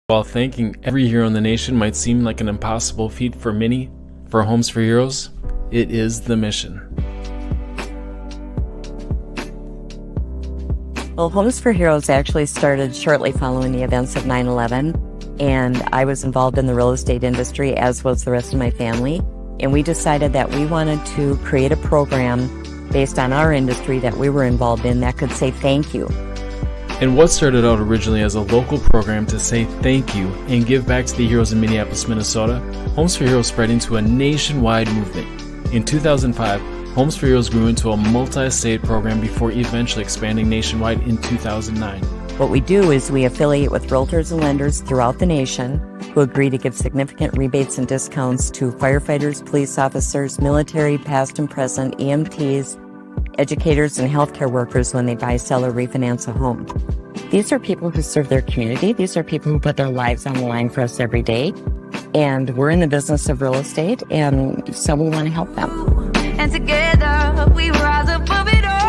While thanking every hero in the nation might seem like an impossible feat for many, for Homes for Heroes, it is the mission. Well, Homes for Heroes actually started shortly following the events of 9/11, and I was involved in the real estate industry, as was the rest of my family. And we decided that we wanted to create a program based on our industry that we were involved in that could say thank you. And what started out originally as a local program to say thank you and give back to the heroes in Minneapolis, Minnesota, Homes for Heroes spread into a nationwide movement. In 2005, Homes for Heroes grew into a multi-state program before eventually expanding nationwide in 2009. What we do is we affiliate with realtors and lenders throughout the nation who agree to give significant rebates and discounts to firefighters, police officers, military, past and present, EMTs, educators, and healthcare workers when they buy, sell, or refinance a home. These are people who serve their community. These are people who put their lives on the line for us every day. And we're in the business of real estate, and so we want to help them. And together we rise above it all.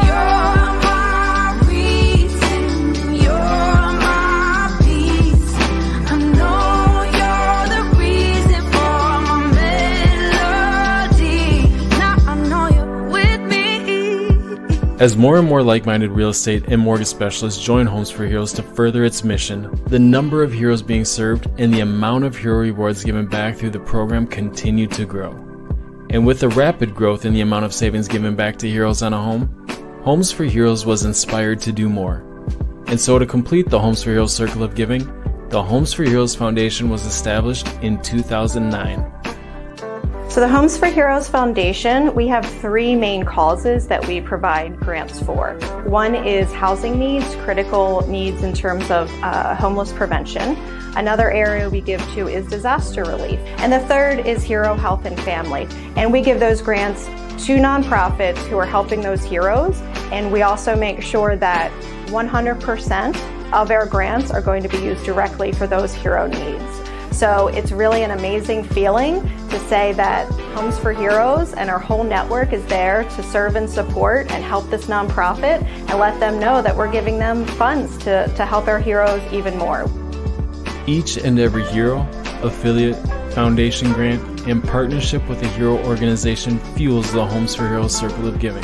You're my reason, you're my peace. I know you're the reason for my melody. Now I know you're with me. As more and more like-minded real estate and mortgage specialists join Homes for Heroes to further its mission, the number of heroes being served and the amount of hero rewards given back through the program continue to grow. And with the rapid growth in the amount of savings given back to heroes on a home, Homes for Heroes was inspired to do more. And so to complete the Homes for Heroes circle of giving, the Homes for Heroes Foundation was established in 2009. So the Homes for Heroes Foundation, we have three main causes that we provide grants for. One is housing needs, critical needs in terms of homeless prevention. Another area we give to is disaster relief. And the third is hero health and family. And we give those grants to nonprofits who are helping those heroes. And we also make sure that 100% of our grants are going to be used directly for those hero needs. So it's really an amazing feeling to say that Homes for Heroes and our whole network is there to serve and support and help this nonprofit and let them know that we're giving them funds to help our heroes even more. Each and every hero, affiliate, foundation grant, and partnership with a hero organization fuels the Homes for Heroes circle of giving.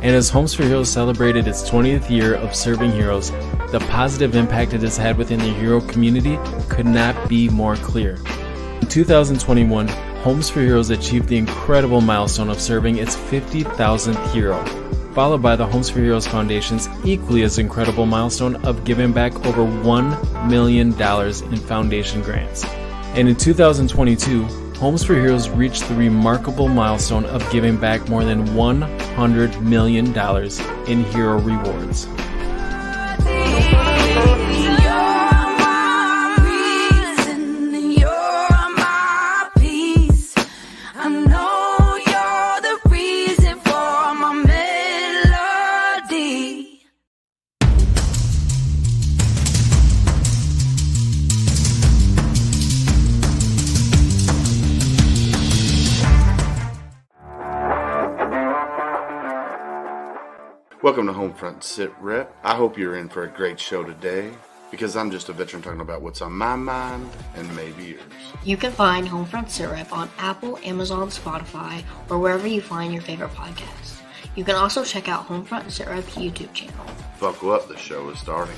And as Homes for Heroes celebrated its 20th year of serving heroes, the positive impact it has had within the hero community could not be more clear. In 2021, Homes for Heroes achieved the incredible milestone of serving its 50,000th hero, followed by the Homes for Heroes Foundation's equally as incredible milestone of giving back over $1 million in foundation grants. And in 2022, Homes for Heroes reached the remarkable milestone of giving back more than $100 million in hero rewards. Welcome to HomeFront Sitrep. I hope you're in for a great show today, because I'm just a veteran talking about what's on my mind and maybe yours. You can find HomeFront Sitrep on Apple, Amazon, Spotify, or wherever you find your favorite podcasts. You can also check out HomeFront Sitrep's YouTube channel. Buckle up, the show is starting.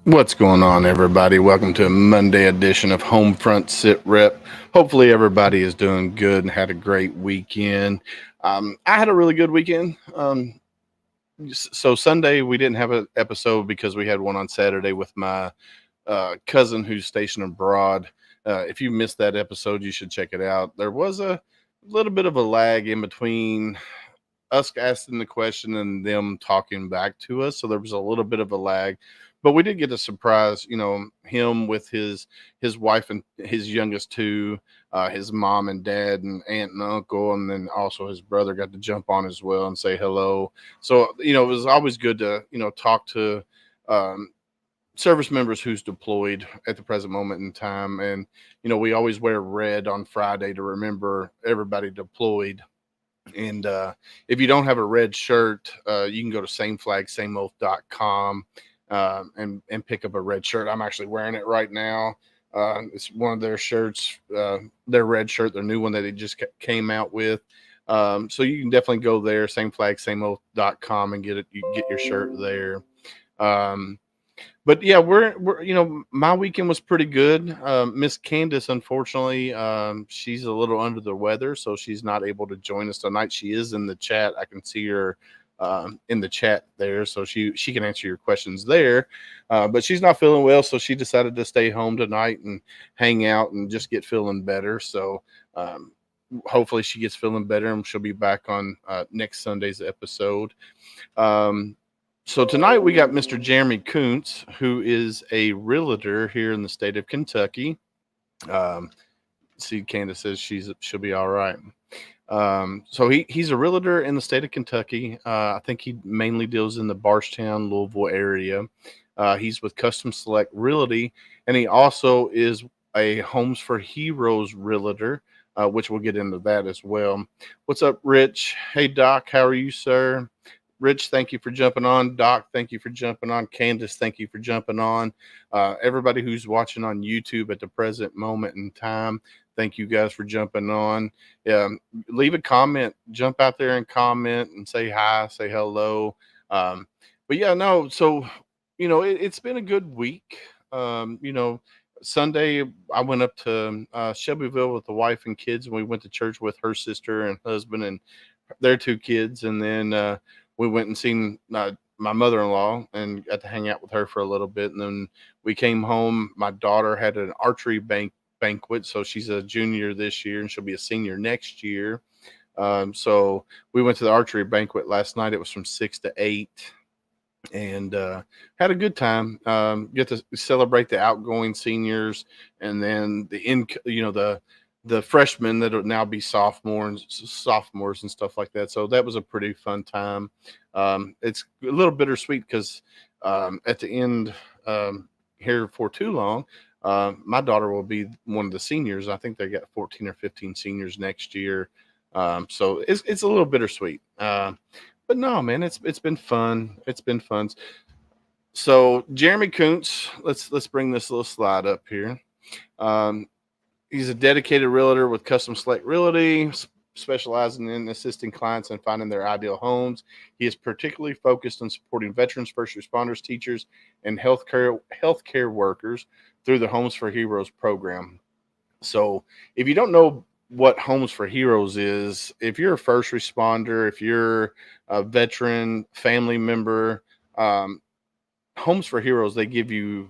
What's going on, everybody? Welcome to a Monday edition of HomeFront Sitrep. Hopefully, everybody is doing good and had a great weekend. I had a really good weekend. So Sunday we didn't have an episode because we had one on Saturday with my cousin who's stationed abroad. If you missed that episode, you should check it out. There was a little bit of a lag in between us asking the question and them talking back to us. So there was a little bit of a lag, but we did get a surprise, him with his wife and his youngest two, his mom and dad and aunt and uncle, and then also his brother got to jump on as well and say hello. So, it was always good to, talk to, service members who's deployed at the present moment in time. And, we always wear red on Friday to remember everybody deployed. And if you don't have a red shirt, you can go to sameflagsameoath.com and pick up a red shirt. I'm actually wearing it right now. It's one of their shirts, their red shirt, their new one that they just came out with. So you can definitely go there, sameflagsameoath.com, and get it. You can get your shirt there. But yeah, we're my weekend was pretty good. Miss Candace, unfortunately, she's a little under the weather, so she's not able to join us tonight. She is in the chat. I can see her in the chat there, so she can answer your questions there. But she's not feeling well, so she decided to stay home tonight and hang out and just get feeling better. So hopefully she gets feeling better, and she'll be back on next Sunday's episode. So tonight we got Mr. Jeremy Koonce, who is a realtor here in the state of Kentucky. See, Candace says she'll be all right. So he's a realtor in the state of Kentucky. I think he mainly deals in the Bardstown, Louisville area. He's with Custom Select Realty, and he also is a Homes for Heroes realtor, which we'll get into that as well. What's up, Rich? Hey, Doc, how are you, sir? Rich, thank you for jumping on. Doc, thank you for jumping on. Candace, thank you for jumping on. Everybody who's watching on YouTube at the present moment in time, thank you guys for jumping on. Leave a comment. Jump out there and comment and say hi, say hello. But yeah, no. So, it's been a good week. Sunday I went up to Shelbyville with the wife and kids, and we went to church with her sister and husband and their two kids, and then we went and seen my mother-in-law and got to hang out with her for a little bit. And then we came home. My daughter had an archery banquet. So she's a junior this year and she'll be a senior next year. So we went to the archery banquet last night. It was from 6 to 8 and had a good time. Get to celebrate the outgoing seniors and then the freshmen that will now be sophomores and stuff like that. So that was a pretty fun time. It's a little bittersweet because at the end here for too long, my daughter will be one of the seniors. I think they got 14 or 15 seniors next year. So it's a little bittersweet. But no, man, it's been fun. It's been fun. So Jeremy Koonce, let's bring this little slide up here. He's a dedicated realtor with Custom Select Realty, specializing in assisting clients in finding their ideal homes. He is particularly focused on supporting veterans, first responders, teachers, and healthcare workers through the Homes for Heroes program. So if you don't know what Homes for Heroes is, if you're a first responder, if you're a veteran, family member, Homes for Heroes, they give you,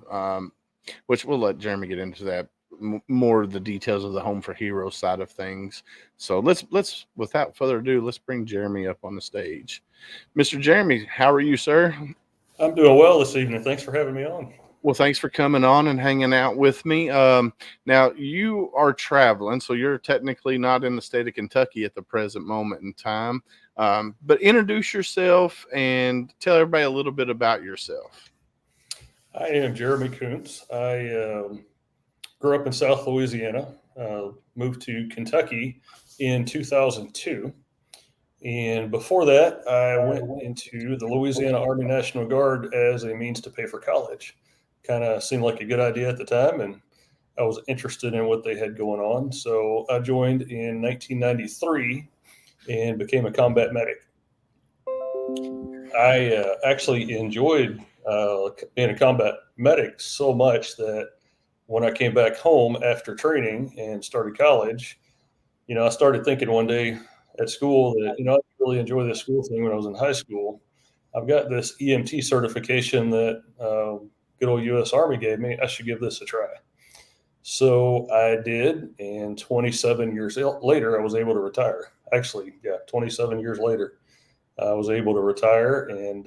which we'll let Jeremy get into that, more of the details of the Home for Heroes side of things. So let's without further ado, let's bring Jeremy up on the stage. Mr. Jeremy, how are you, sir? I'm doing well this evening. Thanks for having me on. Well, thanks for coming on and hanging out with me. Now you are traveling, so you're technically not in the state of Kentucky at the present moment in time. But introduce yourself and tell everybody a little bit about yourself. I am Jeremy Koonce. I grew up in South Louisiana, moved to Kentucky in 2002. And before that, I went into the Louisiana Army National Guard as a means to pay for college. Kind of seemed like a good idea at the time, and I was interested in what they had going on. So I joined in 1993 and became a combat medic. I actually enjoyed being a combat medic so much that when I came back home after training and started college, I started thinking one day at school that, I really enjoy this school thing when I was in high school. I've got this EMT certification that good old U.S. Army gave me. I should give this a try. So I did, and 27 years later, I was able to retire. Actually, yeah, 27 years later, I was able to retire, and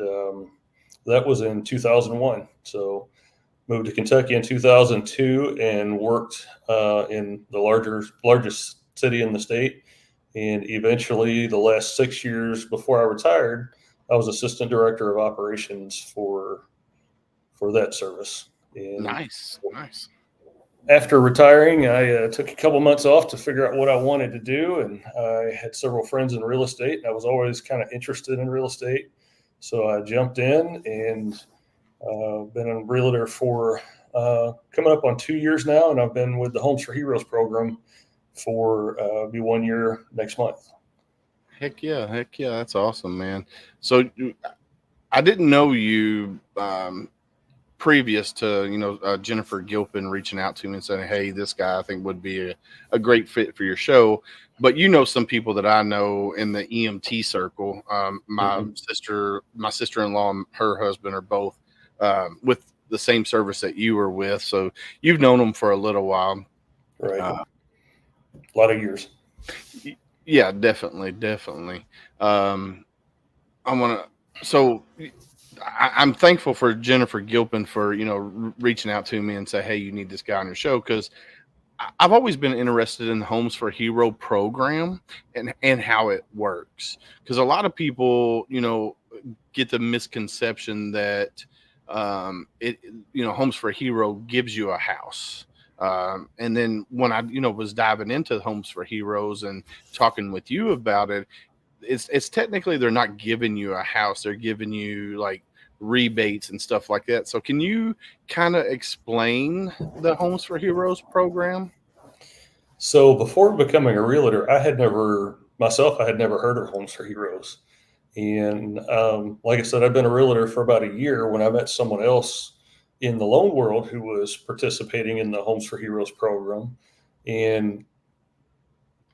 that was in 2001. So moved to Kentucky in 2002 and worked in the largest city in the state. And eventually, the last 6 years before I retired, I was assistant director of operations for that service. And Nice. after retiring, I took a couple months off to figure out what I wanted to do, and I had several friends in real estate. I was always kind of interested in real estate, so I jumped in and been a realtor for coming up on 2 years now, and I've been with the Homes for Heroes program for be 1 year next month. Heck yeah, that's awesome, man. So I didn't know you previous to Jennifer Gilpin reaching out to me and saying, hey, this guy I think would be a great fit for your show. But some people that I know in the EMT circle. My sister-in-law and her husband are both with the same service that you were with, so you've known them for a little while. Right. A lot of years. Yeah, definitely. I'm thankful for Jennifer Gilpin for, reaching out to me and say, hey, you need this guy on your show, because I've always been interested in the Homes for Hero program and how it works. Because a lot of people, get the misconception that Homes for Hero gives you a house. And then when I, was diving into Homes for Heroes and talking with you about it, it's technically they're not giving you a house. They're giving you like rebates and stuff like that. So can you kind of explain the Homes for Heroes program? So before becoming a realtor, I had never heard of Homes for Heroes. And like I said, I've been a realtor for about a year when I met someone else in the loan world who was participating in the Homes for Heroes program. And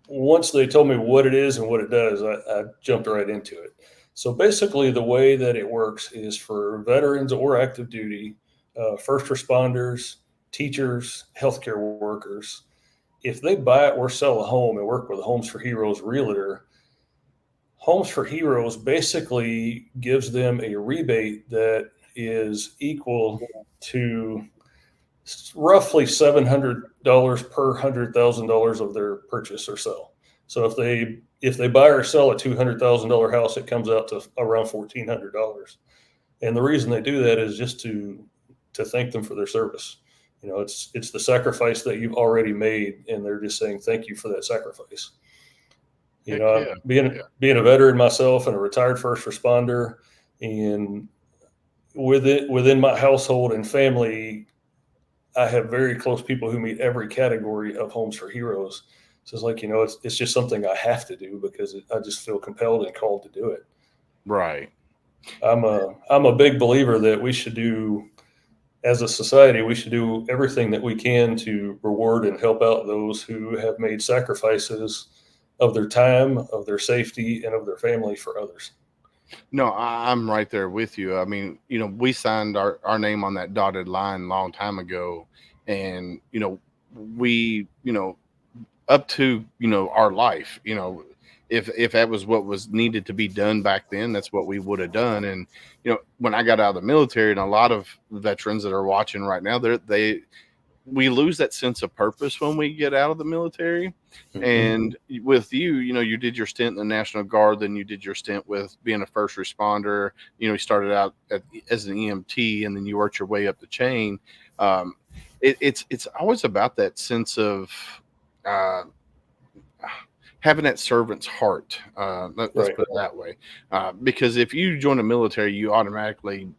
once they told me what it is and what it does, I jumped right into it. So basically, the way that it works is for veterans or active duty, first responders, teachers, healthcare workers. If they buy or sell a home and work with a Homes for Heroes realtor, Homes for Heroes basically gives them a rebate that is equal to roughly $700 per $100,000 of their purchase or sell. So if they buy or sell a $200,000 house, it comes out to around $1,400. And the reason they do that is just to thank them for their service. It's the sacrifice that you've already made, and they're just saying thank you for that sacrifice. Being a veteran myself and a retired first responder, and within my household and family, I have very close people who meet every category of Homes for Heroes. So it's like, it's just something I have to do because I just feel compelled and called to do it. Right. I'm a big believer that we should do, as a society, we should do everything that we can to reward and help out those who have made sacrifices of their time, of their safety, and of their family for others. No, I'm right there with you. I mean, we signed our name on that dotted line a long time ago, and, we, up to, our life, if that was what was needed to be done back then, that's what we would have done. And, when I got out of the military, and a lot of veterans that are watching right now, we lose that sense of purpose when we get out of the military. Mm-hmm. And with you, you did your stint in the National Guard, then you did your stint with being a first responder. You started out as an EMT, and then you worked your way up the chain. It's always about that sense of having that servant's heart. Let's put it that way. Because if you join the military, you automatically,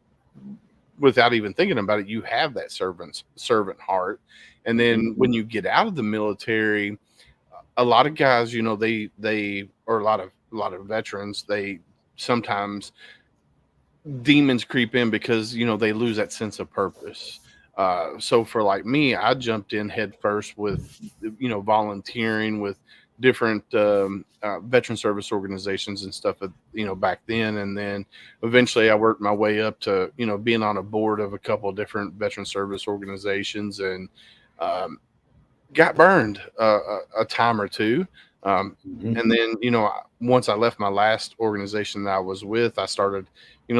without even thinking about it, you have that servant heart. And then when you get out of the military, a lot of guys, they or a lot of veterans, they sometimes demons creep in because, they lose that sense of purpose. So for like me, I jumped in head first with, volunteering with different veteran service organizations and stuff, back then. And then eventually I worked my way up to, being on a board of a couple of different veteran service organizations, and um, got burned a time or two. And then, once I left my last organization that I was with, I started,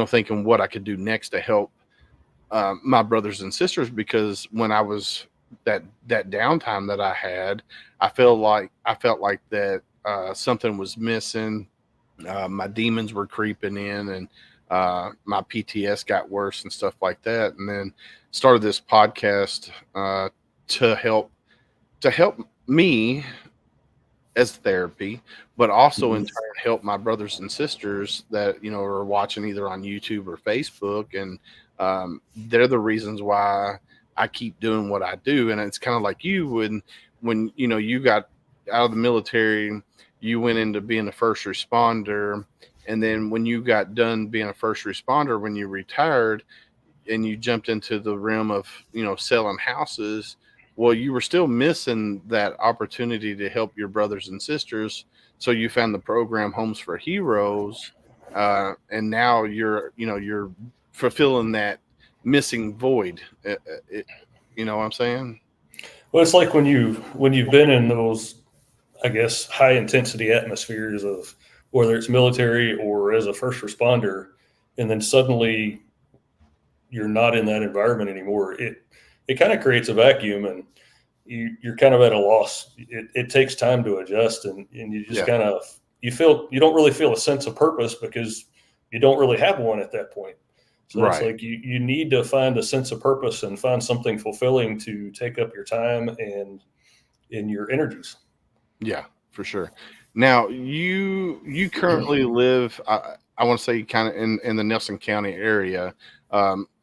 thinking what I could do next to help my brothers and sisters, because when I was that downtime that I had, I felt like that something was missing. My demons were creeping in, and my PTS got worse and stuff like that. And then started this podcast to help me as therapy, but also in turn help my brothers and sisters that are watching either on YouTube or Facebook, and they're the reasons why I keep doing what I do. And it's kind of like you, when you got out of the military, you went into being a first responder, and then when you got done being a first responder, when you retired and you jumped into the realm of selling houses, well, you were still missing that opportunity to help your brothers and sisters. So you found the program Homes for Heroes, and now you're fulfilling that missing void. You know what I'm saying? Well, it's like when you've been in those, I guess, high intensity atmospheres of whether it's military or as a first responder, and then suddenly you're not in that environment anymore. It kind of creates a vacuum, and you're kind of at a loss. It takes time to adjust, and you just Yeah. kind of you don't really feel a sense of purpose because you don't really have one at that point. So it's Right. like you need to find a sense of purpose and find something fulfilling to take up your time and in your energies. Yeah, for sure. Now you currently live, I want to say, kind of in the Nelson County area.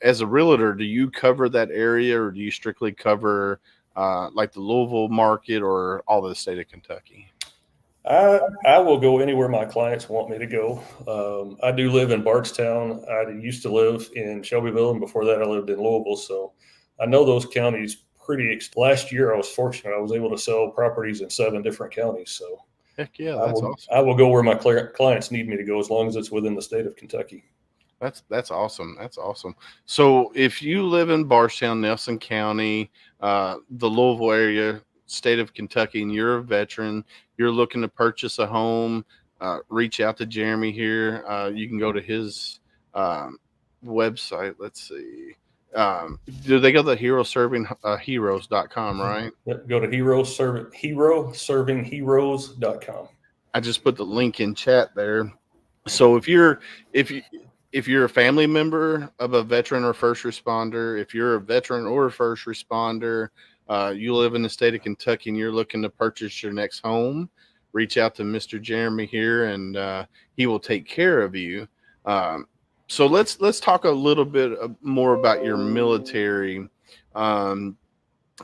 As a realtor, do you cover that area, or do you strictly cover like the Louisville market or all of the state of Kentucky? I will go anywhere my clients want me to go. I do live in Bardstown. I used to live in Shelbyville, and before that, I lived in Louisville. So I know those counties pretty. Last year, I was fortunate; I was able to sell properties in 7 different counties. So Heck yeah, that's awesome. I will go where my clients need me to go, as long as it's within the state of Kentucky. That's awesome. That's awesome. So if you live in Bardstown, Nelson County, the Louisville area, state of Kentucky, and you're a veteran, you're looking to purchase a home, reach out to Jeremy here. You can go to his um, website. Let's see. Do they go to hero serving heroes.com, right? Yep, go to heroservingheroes.com. I just put the link in chat there. So if you if you're a family member of a veteran or first responder, if you're a veteran or a first responder, you live in the state of Kentucky and you're looking to purchase your next home, reach out to Mr. Jeremy here, and he will take care of you. So let's talk a little bit more about your military. Um,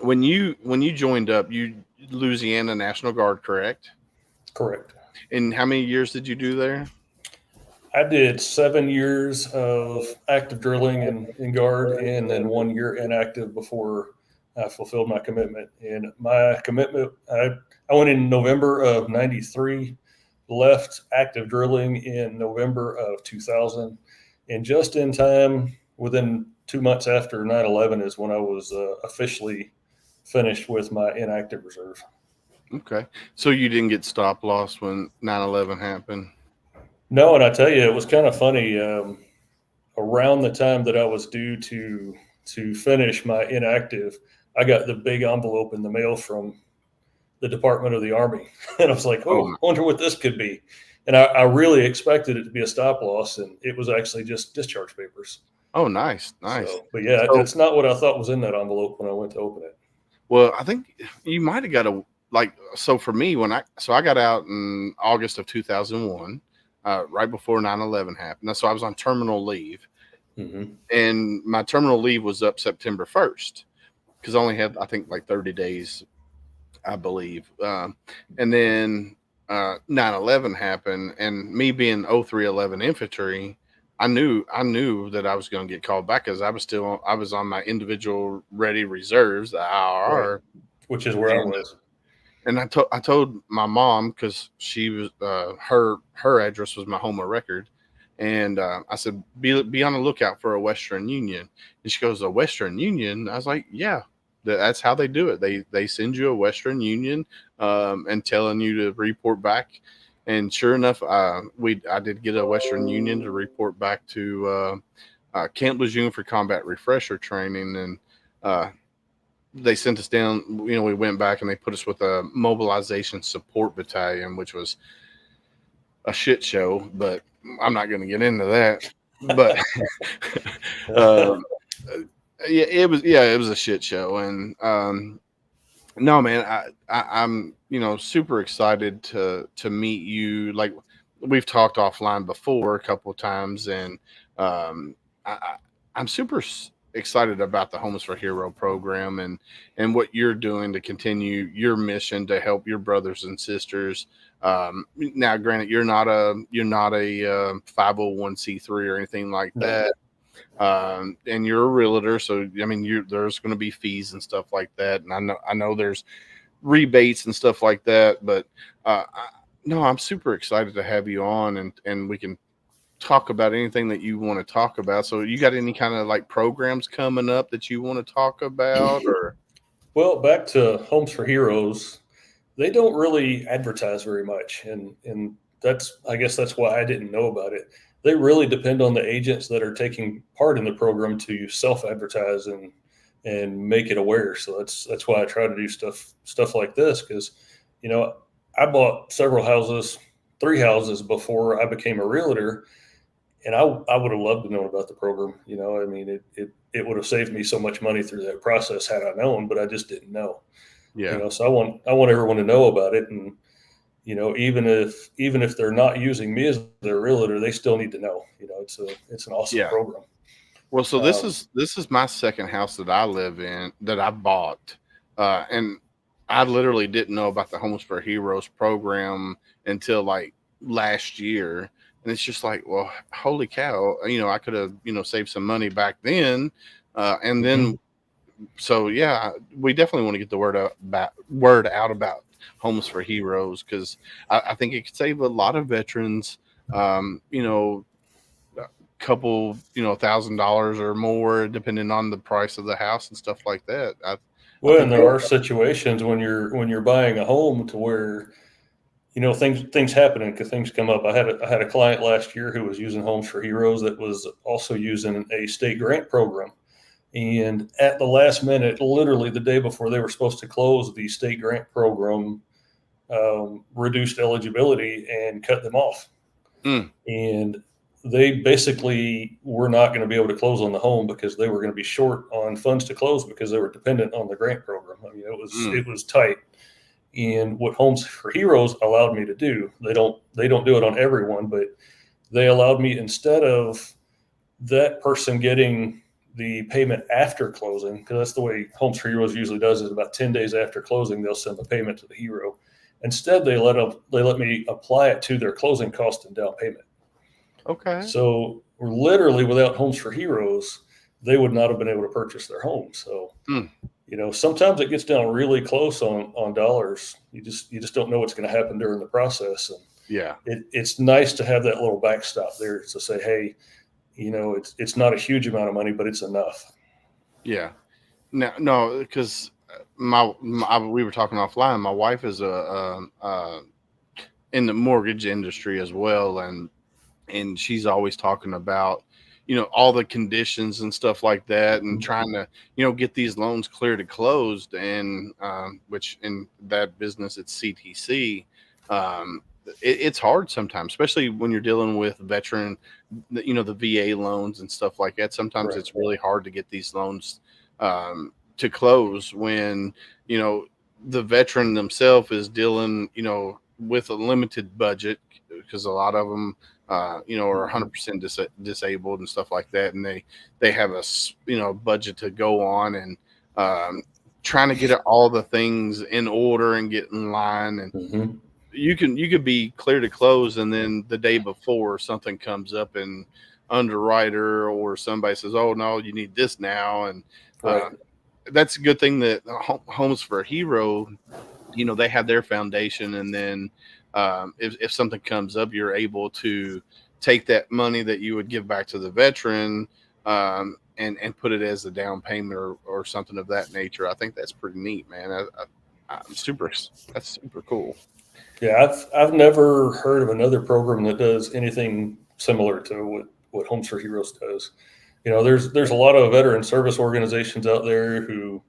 when you joined up, you Louisiana National Guard, correct? Correct. And how many years did you do there? I did 7 years of active drilling in Guard, and then 1 year inactive before I fulfilled my commitment. And my commitment, I went in November of '93, left active drilling in November of 2000, and just in time, within 2 months after 9/11 is when I was officially finished with my inactive reserve. Okay. So you didn't get stop loss when 9/11 happened? No, and I tell you, it was kind of funny. Around the time that I was due to finish my inactive, I got the big envelope in the mail from the Department of the Army, and I was like, "Oh, Oh, I wonder what this could be." And I really expected it to be a stop loss, and it was actually just discharge papers. oh, nice, nice. So, but yeah, So, that's not what I thought was in that envelope when I went to open it. well, I think you might have got a like. So for me, I got out in August of 2001, right before 9/11 happened. So I was on terminal leave, Mm-hmm. and my terminal leave was up September 1st because I only had, I think, like 30 days, I believe. And then 9/11 happened, and me being 0311 infantry, I knew that I was going to get called back because I was on my individual ready reserves, the IRR, Right. Which is where I was. and I told my mom because she was her address was my home of record, and I said be on the lookout for a Western Union, and she goes, a Western Union? I was like, yeah, that's how they do it. They send you a Western Union and telling you to report back, and sure enough, I did get a Western Union to report back to Camp Lejeune for combat refresher training, and they sent us down. We went back and they put us with a mobilization support battalion, which was a shit show, but I'm not going to get into that. But um, it was a shit show, and no, man, I'm super excited to meet you. Like, we've talked offline before a couple of times, and I'm super excited about the Homes for Hero program and what you're doing to continue your mission to help your brothers and sisters. Now, granted, you're not a 501c3 or anything like that. And you're a realtor, so I mean, there's going to be fees and stuff like that, and I know there's rebates and stuff like that, but no, I'm super excited to have you on, and we can talk about anything that you want to talk about. So, you got any kind of like programs coming up that you want to talk about, or? Well, back to Homes for Heroes, they don't really advertise very much, and I guess that's why I didn't know about it. They really depend on the agents that are taking part in the program to self-advertise and make it aware. So that's why I try to do stuff like this, because I bought several houses, 3 houses before I became a realtor, and I would have loved to know about the program. I mean, it would have saved me so much money through that process had I known, but I just didn't know. Yeah. So I want everyone to know about it, and even if they're not using me as their realtor, they still need to know. It's an awesome program. Well, so this is my second house that I live in that I bought, and I literally didn't know about the Homes for Heroes program until like last year, and it's just like, well, holy cow! I could have saved some money back then, and then so yeah, we definitely want to get the word out about Homes for Heroes, because I think it could save a lot of veterans, couple $1,000 or more depending on the price of the house and stuff like that. And there are situations when you're buying a home to where things happen because things come up. I had a client last year who was using Homes for Heroes that was also using a state grant program, and at the last minute, literally the day before they were supposed to close, the state grant program reduced eligibility and cut them off. And they basically were not going to be able to close on the home because they were going to be short on funds to close because they were dependent on the grant program. I mean, it was tight. And what Homes for Heroes allowed me to do, they don't do it on everyone, but they allowed me, instead of that person getting the payment after closing, because that's the way Homes for Heroes usually does, is about 10 days after closing, they'll send the payment to the hero. Instead, they let me apply it to their closing cost and down payment. Okay. So literally, without Homes for Heroes, they would not have been able to purchase their home. So, sometimes it gets down really close on dollars. You just don't know what's going to happen during the process. And yeah, it's nice to have that little backstop there to say, hey, it's not a huge amount of money, but it's enough. Yeah. No, because we were talking offline. My wife is in the mortgage industry as well, and she's always talking about all the conditions and stuff like that, and trying to get these loans cleared and closed, and which in that business it's CTC. It's hard sometimes, especially when you're dealing with veteran, the VA loans and stuff like that. Sometimes It's really hard to get these loans to close when the veteran themselves is dealing with a limited budget, because a lot of them are 100% disabled and stuff like that, and they have a budget to go on, and trying to get all the things in order and get in line, and you could be clear to close, and then the day before something comes up and underwriter or somebody says, "Oh no, you need this now," and Right. that's a good thing that Homes for a Hero, they have their foundation, and then if something comes up, you're able to take that money that you would give back to the veteran, and put it as a down payment or something of that nature. I think that's pretty neat, man. That's super cool. Yeah, I've never heard of another program that does anything similar to what Homes for Heroes does. There's a lot of veteran service organizations out there who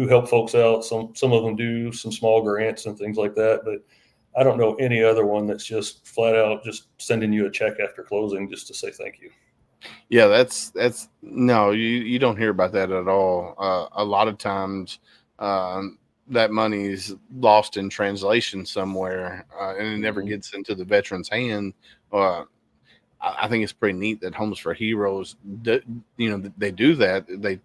help folks out. Some of them do some small grants and things like that, but I don't know any other one that's just flat out just sending you a check after closing just to say thank you. Yeah, that's no, you don't hear about that at all. A lot of times, that money's lost in translation somewhere, and it never Mhm. gets into the veteran's hand. Uh, I think it's pretty neat that Homes for Heroes, they do that. They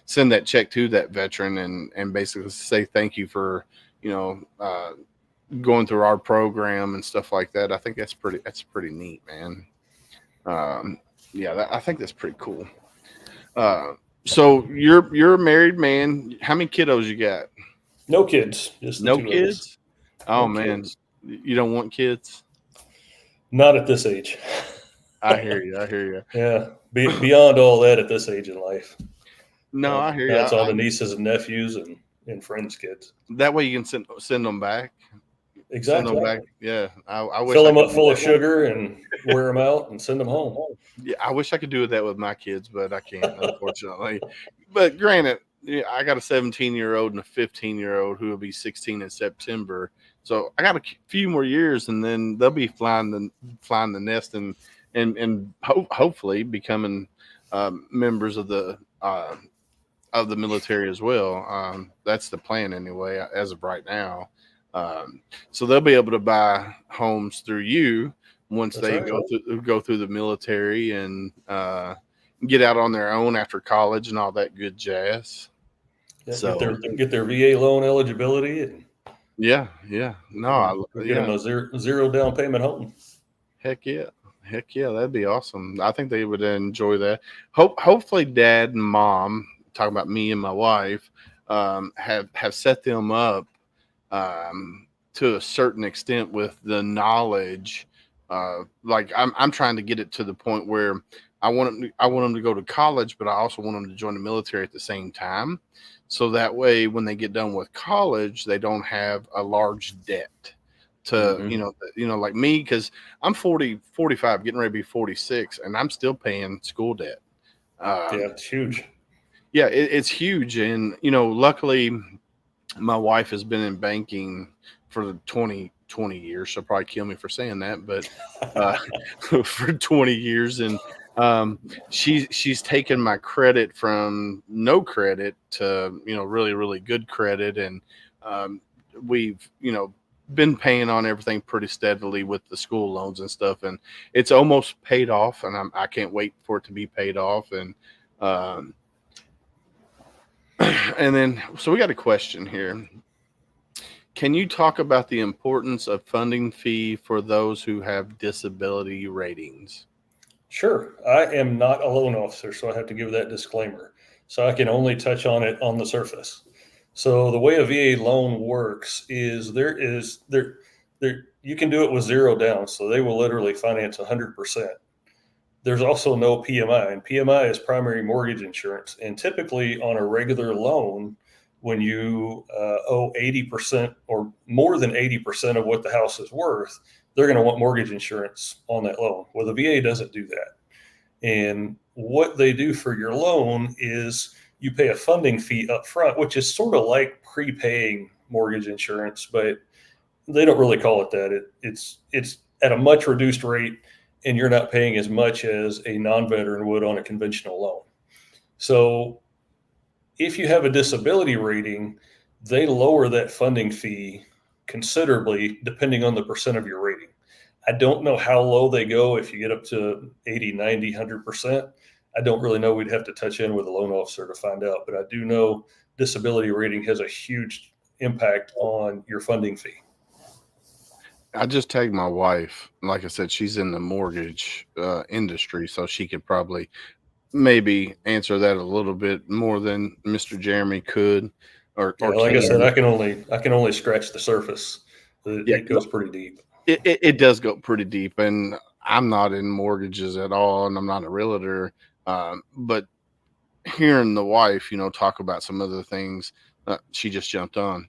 send that check to that veteran and basically say thank you for going through our program and stuff like that. I think that's pretty neat, man. Um, yeah, I think that's pretty cool. Uh, so you're a married man. How many kiddos you got? No kids, just the No two of us. kids? Oh No man, kids. you don't want kids? Not at this age. I hear you. I hear you. Yeah, beyond all that at this age in life. No, I hear you. Now it's on the nieces and nephews and friends' kids. That way you can send them back. Send them Exactly. back. Yeah, I wish Fill I them could up do full of that. sugar and wear them out and send them home. Yeah, I wish I could do that with my kids, but I can't, unfortunately. But granted, yeah, I got a 17-year-old and a 15-year-old who will be 16 in September. So I got a few more years, and then they'll be flying the nest and hopefully becoming members of the military as well. That's the plan anyway, as of right now. So they'll be able to buy homes through you once That's they right. go through the military and get out on their own after college and all that good jazz. Yeah, So get their VA loan eligibility and yeah, no, get them a zero down payment home. heck yeah, that'd be awesome. I think they would enjoy that. Hopefully, Dad and Mom, talking about me and my wife, have set them up to a certain extent with the knowledge. Like I'm trying to get it to the point where I want them to go to college, but I also want them to join the military at the same time. So that way, when they get done with college, they don't have a large debt to, Mhm. like me, because I'm 45, getting ready to be 46, and I'm still paying school debt. Yeah, Um, it's huge. yeah, it's huge. And, luckily, my wife has been in banking for 20 years. She'll probably kill me for saying that, but for 20 years. And she's taken my credit from no credit to, really, really good credit. And we've, been paying on everything pretty steadily with the school loans and stuff. And it's almost paid off, and I can't wait for it to be paid off. And, and then, so we got a question here. Can you talk about the importance of funding fee for those who have disability ratings? Sure. I am not a loan officer, so I have to give that disclaimer. So I can only touch on it on the surface. So the way a VA loan works is there you can do it with zero down. So they will literally finance 100%. There's also no PMI, and PMI is primary mortgage insurance. And typically on a regular loan, when you owe 80% or more than 80% of what the house is worth, they're going to want mortgage insurance on that loan. Well, the VA doesn't do that. And what they do for your loan is you pay a funding fee up front, which is sort of like prepaying mortgage insurance, but they don't really call it that. It's at a much reduced rate, and you're not paying as much as a non-veteran would on a conventional loan. So if you have a disability rating, they lower that funding fee considerably depending on the percent of your rating. I don't know how low they go if you get up to 80, 90, 100%. I don't really know. We'd have to touch in with a loan officer to find out, but I do know disability rating has a huge impact on your funding fee. I just tagged my wife. Like I said, she's in the mortgage industry, so she could probably maybe answer that a little bit more than Mr. Jeremy could Yeah, or like I said, can. I can only scratch the surface. Yeah, It goes pretty deep. it does go pretty deep, and I'm not in mortgages at all, and I'm not a realtor. But hearing the wife, talk about some other things, she just jumped on.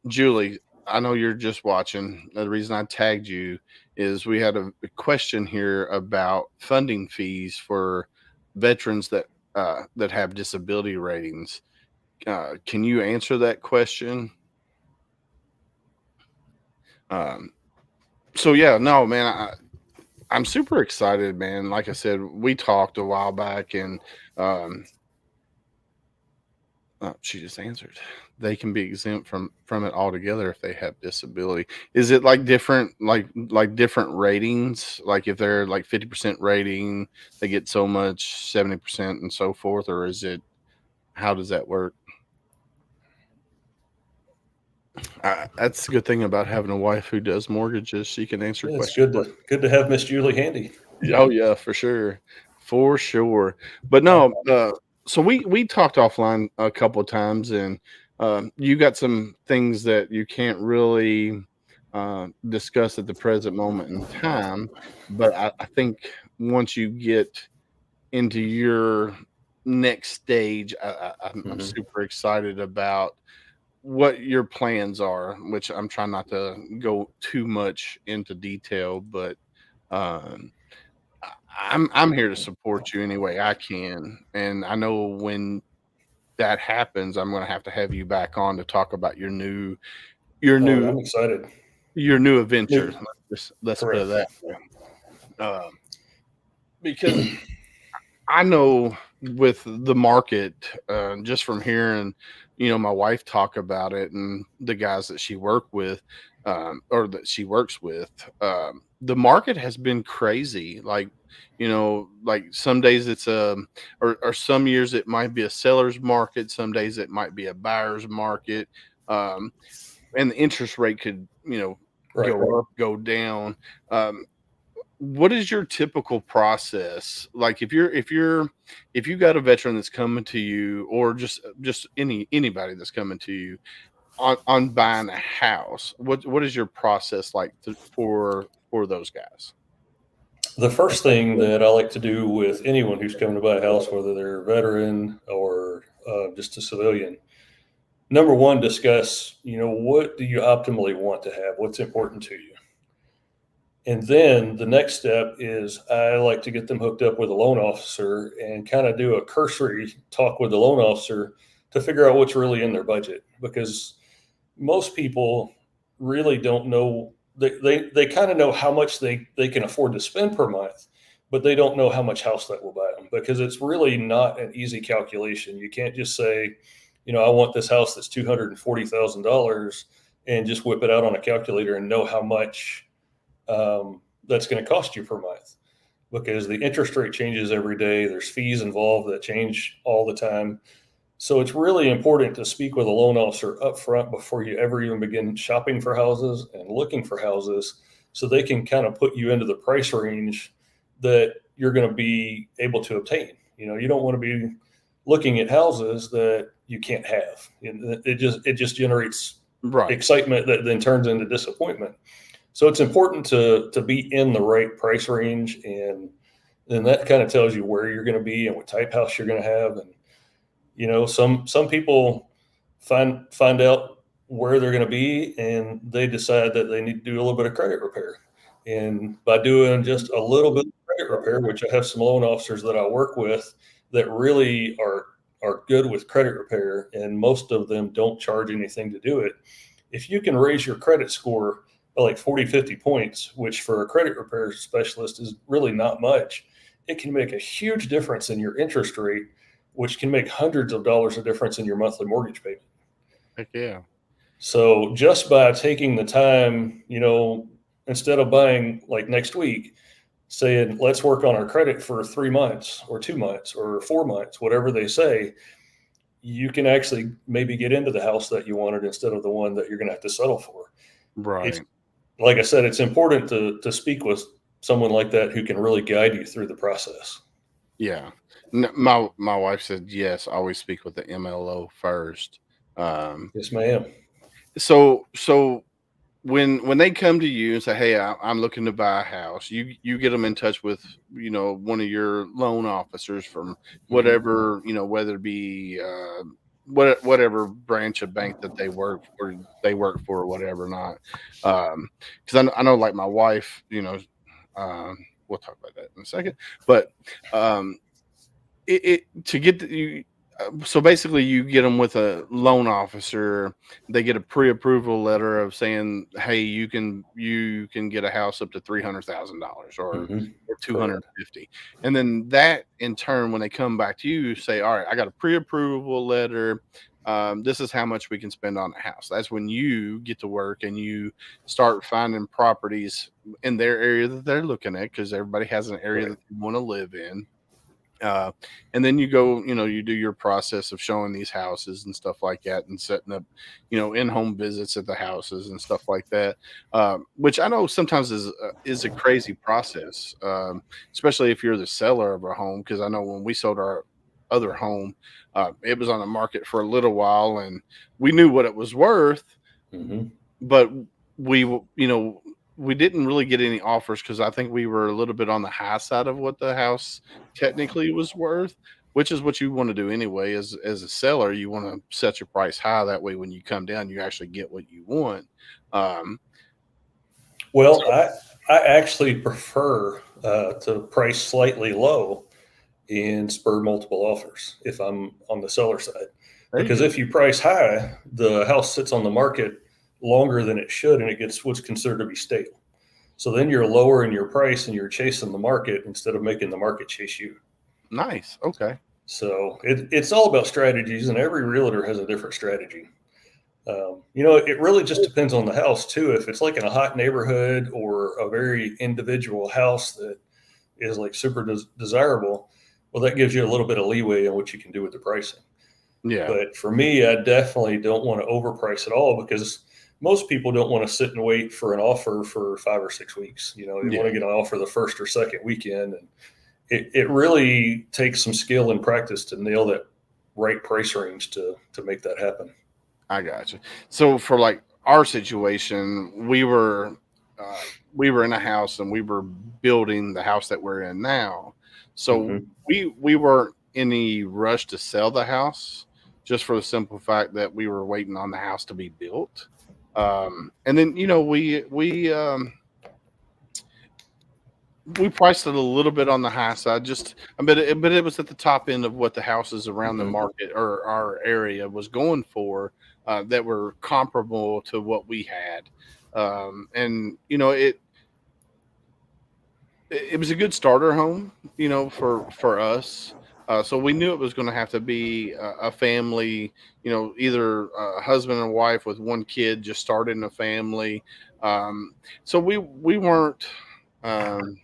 Julie, I know you're just watching. The reason I tagged you is we had a question here about funding fees for veterans that have disability ratings. Can you answer that question? Um, so yeah, no, man, I'm super excited, man. Like I said, we talked a while back, and um, she just answered. They can be exempt from it altogether if they have disability. Is it like different, like different ratings? Like if they're like 50% rating, they get so much, 70% and so forth, or is it? How does that work? That's the good thing about having a wife who does mortgages. She can answer Yeah, it's questions. good to have Miss Julie handy. Oh yeah, for sure, for sure. But no, so we talked offline a couple of times, and you got some things that you can't really discuss at the present moment in time. But I think once you get into your next stage, I'm Mhm. super excited about what your plans are, which I'm trying not to go too much into detail, but um, I'm here to support you any way I can, and I know when that happens, I'm going to have you back on to talk about your Oh, new I'm excited. your new adventure. New, Let's put it correct. that way. Because I know with the market, just from hearing, my wife talk about it and the guys that she worked with, or that she works with, the market has been crazy. Like, like some days or some years it might be a seller's market, some days it might be a buyer's market, um, and the interest rate could, Right. go up, go down. Um, what is your typical process like if you got a veteran that's coming to you, or just anybody that's coming to you on buying a house? What is your process like for those guys? The first thing that I like to do with anyone who's coming to buy a house, whether they're a veteran or just a civilian, number one, discuss, what do you optimally want to have? What's important to you? And then the next step is I like to get them hooked up with a loan officer and kind of do a cursory talk with the loan officer to figure out what's really in their budget, because most people really don't know. They kind of know how much they can afford to spend per month, but they don't know how much house that will buy them, because it's really not an easy calculation. You can't just say, I want this house that's $240,000 and just whip it out on a calculator and know how much that's going to cost you per month, because the interest rate changes every day. There's fees involved that change all the time. So it's really important to speak with a loan officer up front before you ever even begin shopping for houses and looking for houses, so they can kind of put you into the price range that you're going to be able to obtain. You don't want to be looking at houses that you can't have. It just generates Right. excitement that then turns into disappointment. So it's important to be in the right price range, and then that kind of tells you where you're going to be and what type house you're going to have. And some people find out where they're going to be, and they decide that they need to do a little bit of credit repair. And by doing just a little bit of credit repair, which I have some loan officers that I work with that really are good with credit repair, and most of them don't charge anything to do it. If you can raise your credit score by like 40, 50 points, which for a credit repair specialist is really not much, it can make a huge difference in your interest rate, which can make hundreds of dollars of difference in your monthly mortgage payment. Heck yeah. So just by taking the time, instead of buying like next week, saying, let's work on our credit for 3 months or 2 months or 4 months, whatever they say, you can actually maybe get into the house that you wanted instead of the one that you're going to have to settle for. If, Right. like I said, it's important to speak with someone like that who can really guide you through the process. Yeah. My wife said, yes, always speak with the MLO first. Yes, ma'am. So when they come to you and say, hey, I'm looking to buy a house, you get them in touch with, one of your loan officers from whatever, whether it be whatever branch of bank that they work for or whatever, not because I know like my wife, we'll talk about that in a second, but it to get you. So basically, you get them with a loan officer. They get a pre-approval letter of saying, "Hey, you can get a house up to $300,000 or Mhm. 250," and then that in turn, when they come back to you, say, "All right, I got a pre-approval letter. This is how much we can spend on the house." That's when you get to work and you start finding properties in their area that they're looking at, because everybody has an area that they want to live in. And then you go, you do your process of showing these houses and stuff like that, and setting up, in-home visits at the houses and stuff like that, which I know sometimes is a crazy process, especially if you're the seller of a home. Because I know when we sold our other home, it was on the market for a little while, and we knew what it was worth, Mhm. but we didn't really get any offers because I think we were a little bit on the high side of what the house technically was worth, which is what you want to do anyway. As a seller, you want to set your price high. That way, when you come down, you actually get what you want. Um, Well, I actually prefer to price slightly low and spur multiple offers if I'm on the seller side. there you Because go. if you price high, the house sits on the market longer than it should, and it gets what's considered to be stale. So then you're lowering your price and you're chasing the market instead of making the market chase you. Nice. Okay. So it's all about strategies, and every realtor has a different strategy. It really just depends on the house too. If it's like in a hot neighborhood or a very individual house that is like super desirable, well, that gives you a little bit of leeway in what you can do with the pricing. Yeah. But for me, I definitely don't want to overprice at all, because most people don't want to sit and wait for an offer for 5 or 6 weeks. They want Yeah. to get an offer the first or second weekend. And it really takes some skill and practice to nail that right price range to make that happen. I got you. So for like our situation, we were in a house and we were building the house that we're in now. So Hmm. we weren't in any rush to sell the house, just for the simple fact that we were waiting on the house to be built. And then we priced it a little bit on the high side, but it was at the top end of what the houses around the Hmm. market or our area was going for, that were comparable to what we had. And it was a good starter home, for us. So we knew it was going to have to be a family, either a husband and wife with one kid just starting a family. So we weren't. Um,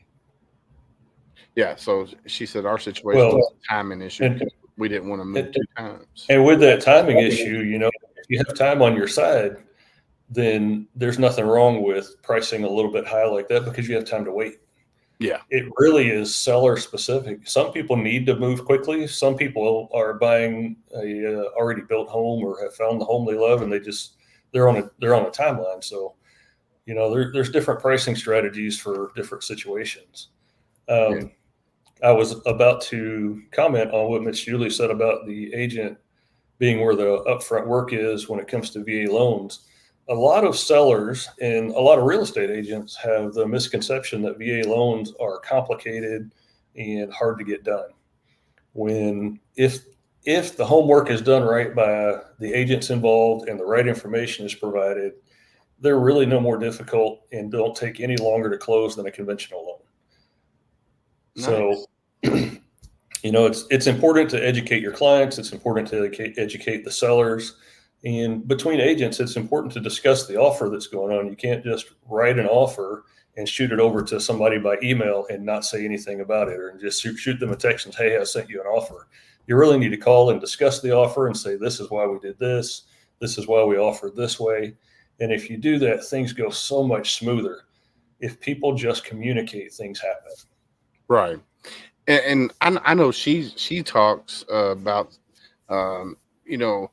Yeah, so she said our situation Well, was a timing issue and, because we didn't want to move and 2 times. and with that timing issue, if you have time on your side, then there's nothing wrong with pricing a little bit high like that, because you have time to wait. Yeah, It really is seller specific. Some people need to move quickly. Some people are buying a already built home or have found the home they love, and they're on a timeline. So there's different pricing strategies for different situations. yeah, Um, I was about to comment on what Ms. Julie said about the agent being where the upfront work is when it comes to VA loans. A lot of sellers and a lot of real estate agents have the misconception that VA loans are complicated and hard to get done. When if the homework is done right by the agents involved and the right information is provided, they're really no more difficult and don't take any longer to close than a conventional loan. So, nice. it's important to educate your clients. It's important to educate the sellers, and between agents, it's important to discuss the offer that's going on. You can't just write an offer and shoot it over to somebody by email and not say anything about it, or just shoot them a text and say, "Hey, I sent you an offer." You really need to call and discuss the offer and say, "This is why we did this. This is why we offered this way." And if you do that, things go so much smoother. If people just communicate, things happen. Right. And I know she talks about, you know,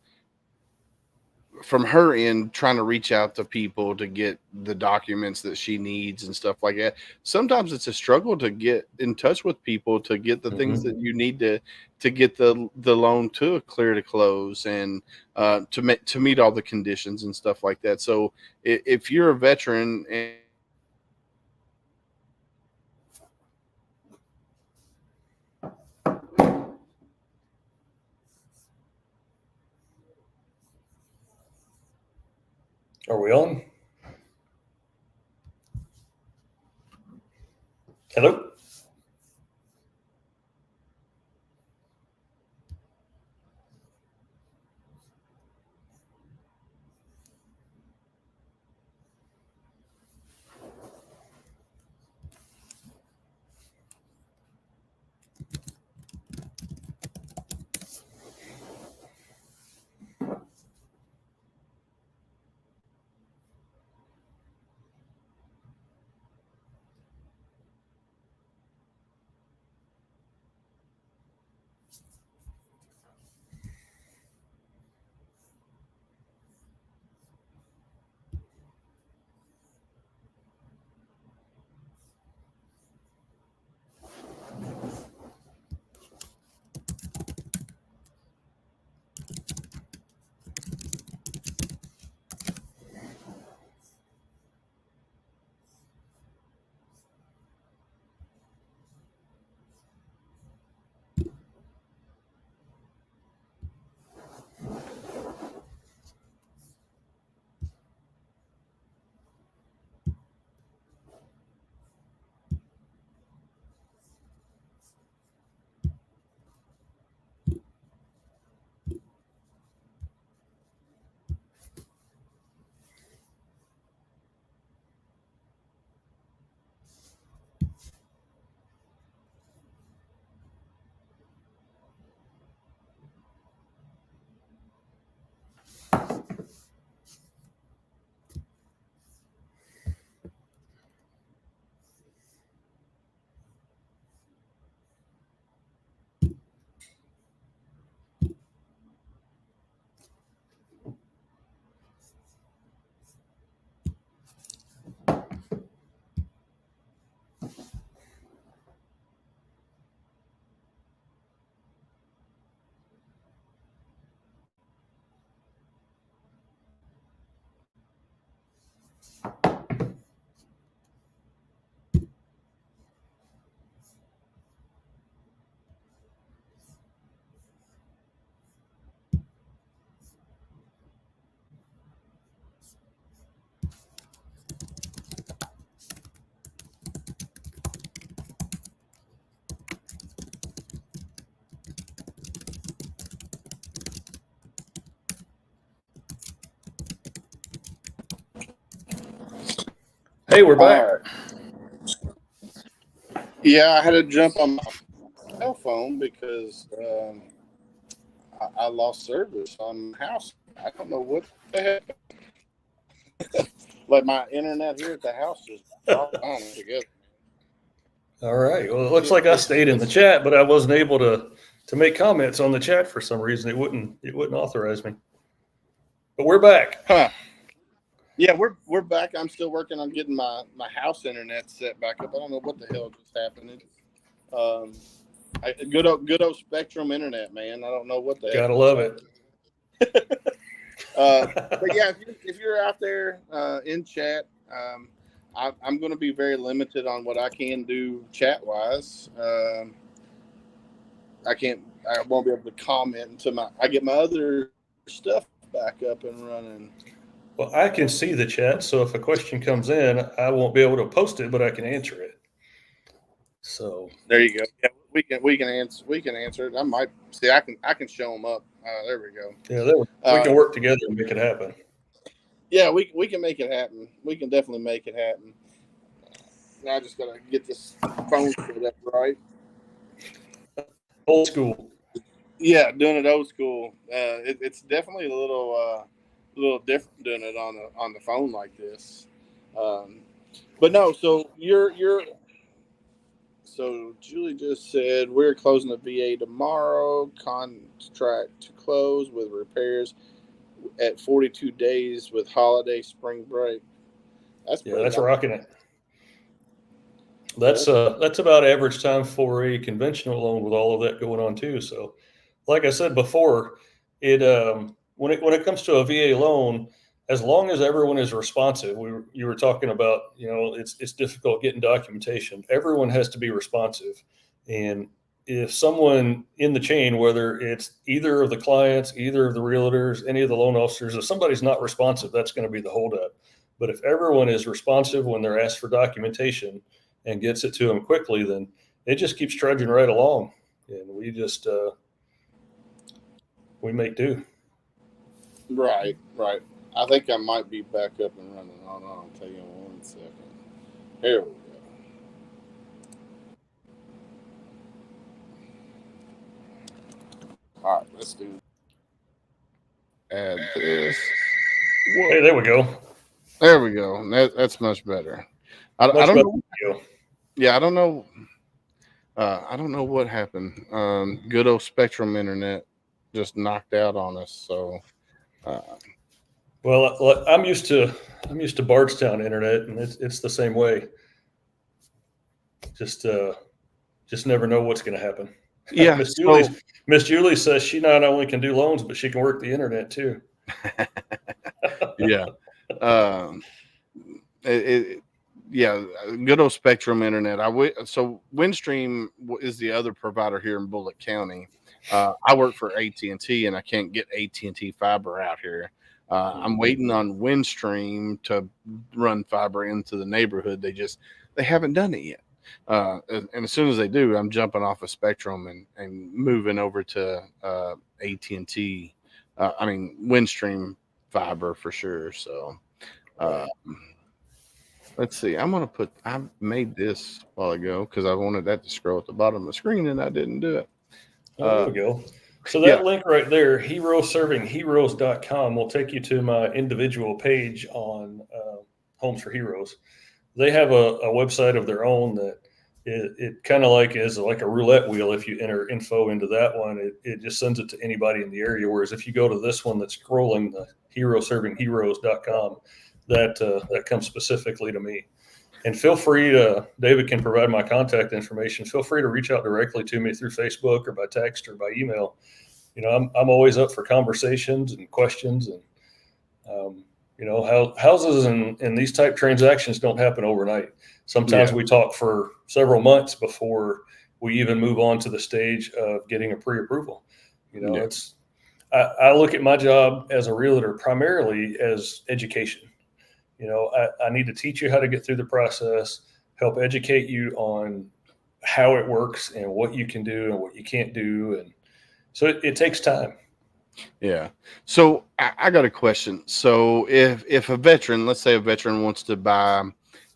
from her end, trying to reach out to people to get the documents that she needs and stuff like that. Sometimes it's a struggle to get in touch with people to get the things that you need to get the loan to clear to close, and to meet all the conditions and stuff like that. So if you're a veteran and Are we on? Hello? Hey, we're back. all right. Yeah, I had to jump on my cell phone because I lost service on the house. I don't know what the heck. Like my internet here at the house just dropped on together. All right. Well, it looks like I stayed in the chat, but I wasn't able to make comments on the chat for some reason. It wouldn't authorize me. But we're back. Huh. Yeah, we're back. I'm still working on getting my house internet set back up. I don't know what the hell just happened. Good old Spectrum internet, man. I don't know what the heck. Gotta love it. But yeah, if you're out there in chat, I'm going to be very limited on what I can do chat wise. I won't be able to comment until I get my other stuff back up and running. Well, I can see the chat, so if a question comes in, I won't be able to post it, but I can answer it. So there you go. Yeah, we can answer it. I might see. I can show them up. There we go. Yeah, we can work together and make it happen. Yeah, we can make it happen. We can definitely make it happen. Now I just gotta get this phone set up right. Old school. Yeah, doing it old school. It's definitely a little little different doing it on the phone like this. But no, so so Julie just said we're closing the VA tomorrow. Contract to close with repairs at 42 days with holiday spring break. That's Yeah, pretty that's long. rocking it. That's about average time for a conventional loan with all of that going on too. So, like I said before, it when it comes to a VA loan, as long as everyone is responsive, you were talking about, it's difficult getting documentation. Everyone has to be responsive, and if someone in the chain, whether it's either of the clients, either of the realtors, any of the loan officers, if somebody's not responsive, that's going to be the holdup. But if everyone is responsive when they're asked for documentation and gets it to them quickly, then it just keeps trudging right along, and we just we make do. Right. I think I might be back up and running. Hold on, I'll tell you in 1 second. Here we go. All right, let's do. Add this. Whoa. Hey, there we go. There we go. That's much better. I Much don't better know. video. Yeah, I don't know. I don't know what happened. Good old Spectrum internet just knocked out on us. So, Well, I'm used to Bardstown internet, and it's the same way. Just never know what's going to happen. yeah. Miss Julie says she not only can do loans, but she can work the internet too. Yeah. Yeah, good old Spectrum internet. So Windstream is the other provider here in Bullitt County. I work for AT&T, and I can't get AT&T fiber out here. I'm waiting on Windstream to run fiber into the neighborhood. They haven't done it yet. And as soon as they do, I'm jumping off of Spectrum and moving over to AT&T. Windstream fiber for sure. So. Let's see. I made this a while ago because I wanted that to scroll at the bottom of the screen, and I didn't do it. There we go. So that link right there, heroservingheroes.com, will take you to my individual page on Homes for Heroes. They have a website of their own that it kind of like is like a roulette wheel. If you enter info into that one, it just sends it to anybody in the area. Whereas if you go to this one that's scrolling, the heroservingheroes.com, that comes specifically to me. And feel free to, David can provide my contact information. Feel free to reach out directly to me through Facebook or by text or by email. I'm always up for conversations and questions. And, houses and these type transactions don't happen overnight. Sometimes we talk for several months before we even move on to the stage of getting a pre-approval. I look at my job as a realtor primarily as education. I need to teach you how to get through the process, help educate you on how it works and what you can do and what you can't do. And so it takes time. Yeah. So I got a question. So if a veteran, let's say a veteran wants to buy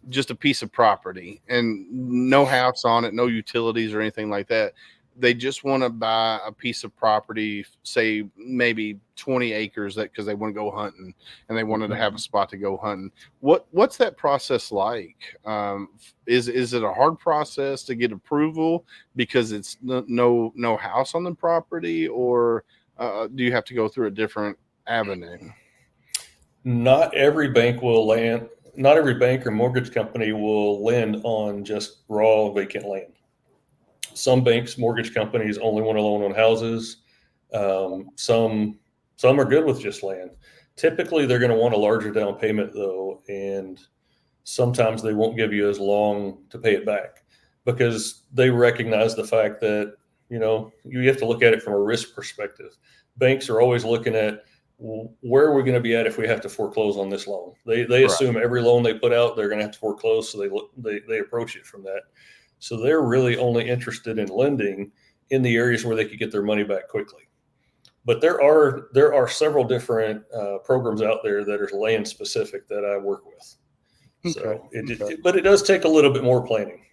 just a piece of property and no house on it, no utilities or anything like that, they just want to buy a piece of property, say maybe 20 acres, because they want to go hunting and they wanted to have a spot to go hunting. What's that process like? Is it a hard process to get approval because it's no house on the property, or do you have to go through a different avenue? Not every bank or mortgage company will lend on just raw vacant land. Some banks, mortgage companies only want to loan on houses. Some are good with just land. Typically, they're going to want a larger down payment though, and sometimes they won't give you as long to pay it back because they recognize the fact that, you have to look at it from a risk perspective. Banks are always looking at where are we going to be at if we have to foreclose on this loan. They assume every loan they put out, they're going to have to foreclose. So they approach it from that. So they're really only interested in lending in the areas where they could get their money back quickly. But there are several different programs out there that are land specific that I work with. So but it does take a little bit more planning.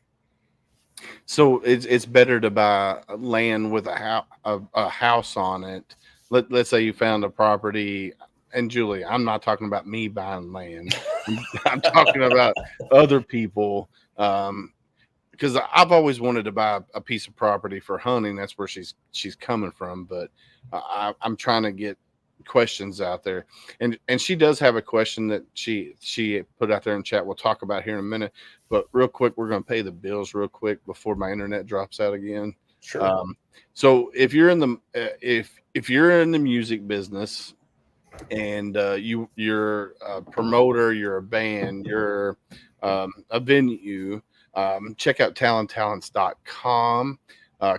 So it's better to buy land with a house on it. Let's say you found a property and Julie, I'm not talking about me buying land. I'm talking about other people. Because I've always wanted to buy a piece of property for hunting. That's where she's coming from. But I'm trying to get questions out there, and she does have a question that she put out there in chat. We'll talk about here in a minute. But real quick, we're going to pay the bills real quick before my internet drops out again. Sure. So if you're in the if you're in the music business, and you're a promoter, you're a band, you're a venue, check out talenttalents.com.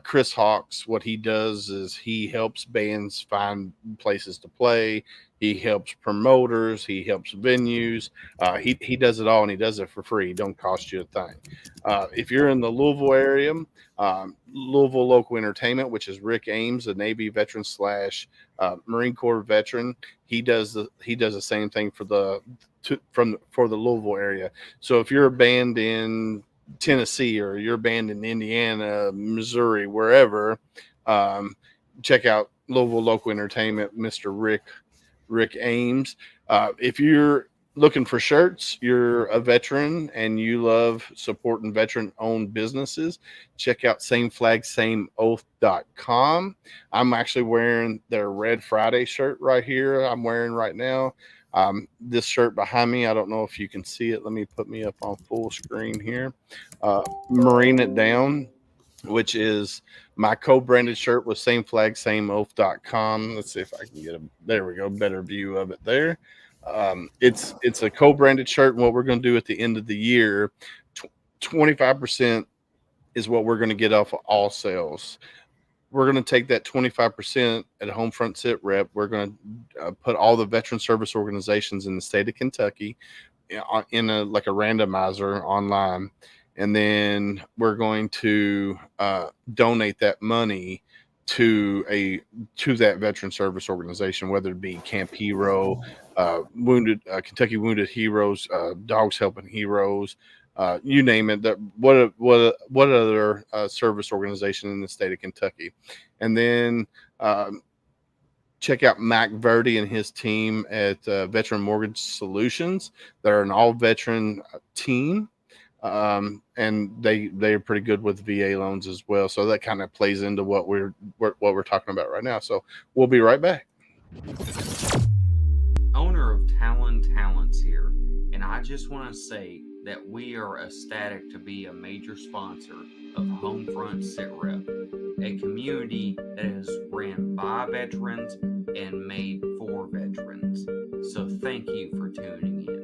Chris Hawks, what he does is he helps bands find places to play. He helps promoters. He helps venues. He does it all, and he does it for free. It don't cost you a thing. If you're in the Louisville area, Louisville Local Entertainment, which is Rick Ames, a Navy veteran / Marine Corps veteran, he does the same thing for the Louisville area. So if you're a band in Tennessee or you're a band in Indiana, Missouri, wherever, check out Louisville Local Entertainment, Mr. Rick Ames. If you're looking for shirts, you're a veteran and you love supporting veteran-owned businesses, check out sameflagsameoath.com. I'm actually wearing their Red Friday shirt right here. I'm wearing right now. This shirt behind me, I don't know if you can see it. Let me put me up on full screen here. Marine It Down, which is my co-branded shirt with sameflagsameoath.com. Let's see if I can get there we go, better view of it there. It's a co-branded shirt, and what we're going to do at the end of the year, 25% is what we're going to get off of all sales. We're going to take that 25% at HomeFront Sitrep. We're going to put all the veteran service organizations in the state of Kentucky in a randomizer online. And then we're going to donate that money to that veteran service organization, whether it be Camp Hero, Kentucky Wounded Heroes, Dogs Helping Heroes, you name it. What other service organization in the state of Kentucky? And then check out Mac Verdi and his team at Veteran Mortgage Solutions. They're an all-veteran team. And they are pretty good with VA loans as well. So that kind of plays into what we're talking about right now. So we'll be right back. Owner of Talon Talents here, and I just want to say that we are ecstatic to be a major sponsor of HomeFront Sitrep, a community that is ran by veterans and made for veterans. So thank you for tuning in.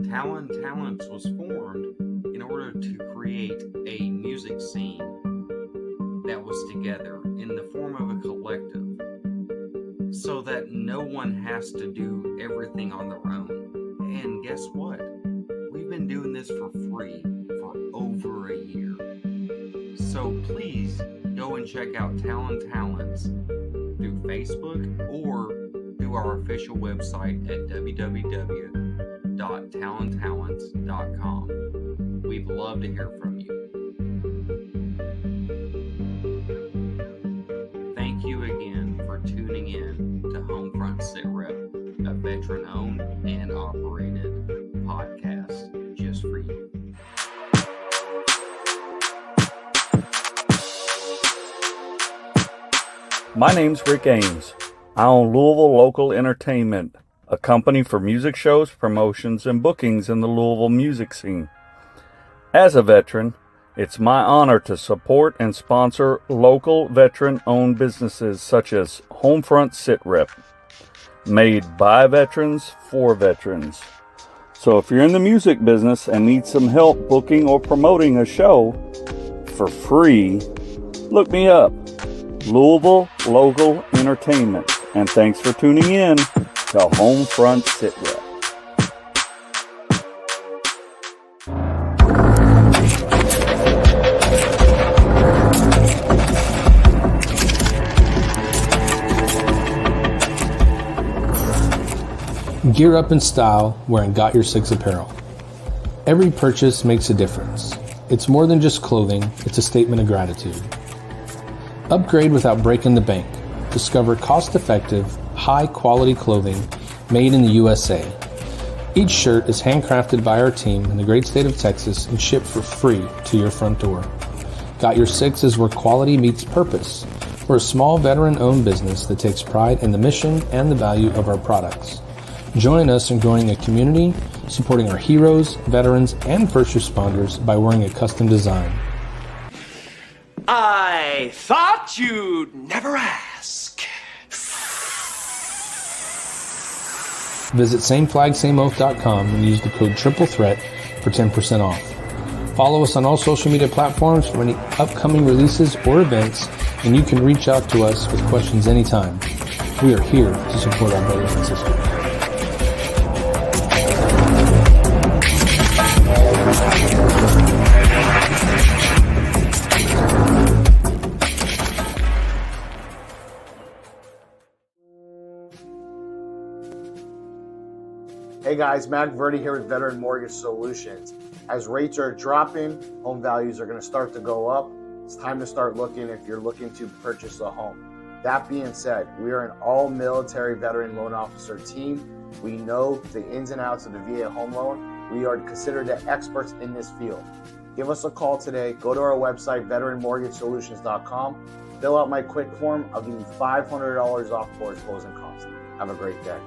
Talon Talents was formed in order to create a music scene that was together in the form of a collective, so that no one has to do everything on their own. And guess what? We've been doing this for free for over a year. So please go and check out Talon Talents through Facebook or through our official website at www.talenttalents.com. We'd love to hear from you. Thank you again for tuning in to HomeFront Sitrep, a veteran-owned and operated podcast just for you. My name's Rick Ames. I own Louisville Local Entertainment, a company for music shows, promotions, and bookings in the Louisville music scene. As a veteran, it's my honor to support and sponsor local veteran-owned businesses such as HomeFront Sitrep, made by veterans for veterans. So if you're in the music business and need some help booking or promoting a show for free, look me up, Louisville Local Entertainment. And thanks for tuning in to HomeFront Sitrep. Gear up in style wearing Got Your Six apparel. Every purchase makes a difference. It's more than just clothing, it's a statement of gratitude. Upgrade without breaking the bank. Discover cost-effective, high quality clothing made in the USA. Each shirt is handcrafted by our team in the great state of Texas and shipped for free to your front door. Got Your Six is where quality meets purpose. We're a small veteran-owned business that takes pride in the mission and the value of our products. Join us in growing a community, supporting our heroes, veterans, and first responders by wearing a custom design. I thought you'd never ask. Visit sameflagsameoath.com and use the code TRIPLETHREAT for 10% off. Follow us on all social media platforms for any upcoming releases or events, and you can reach out to us with questions anytime. We are here to support our brothers and sisters. Hey guys, Mac Verdi here with Veteran Mortgage Solutions. As rates are dropping, home values are going to start to go up. It's time to start looking if you're looking to purchase a home. That being said, we are an all-military veteran loan officer team. We know the ins and outs of the VA home loan. We are considered the experts in this field. Give us a call today. Go to our website, veteranmortgagesolutions.com. Fill out my quick form. I'll give you $500 off for its closing costs. Have a great day.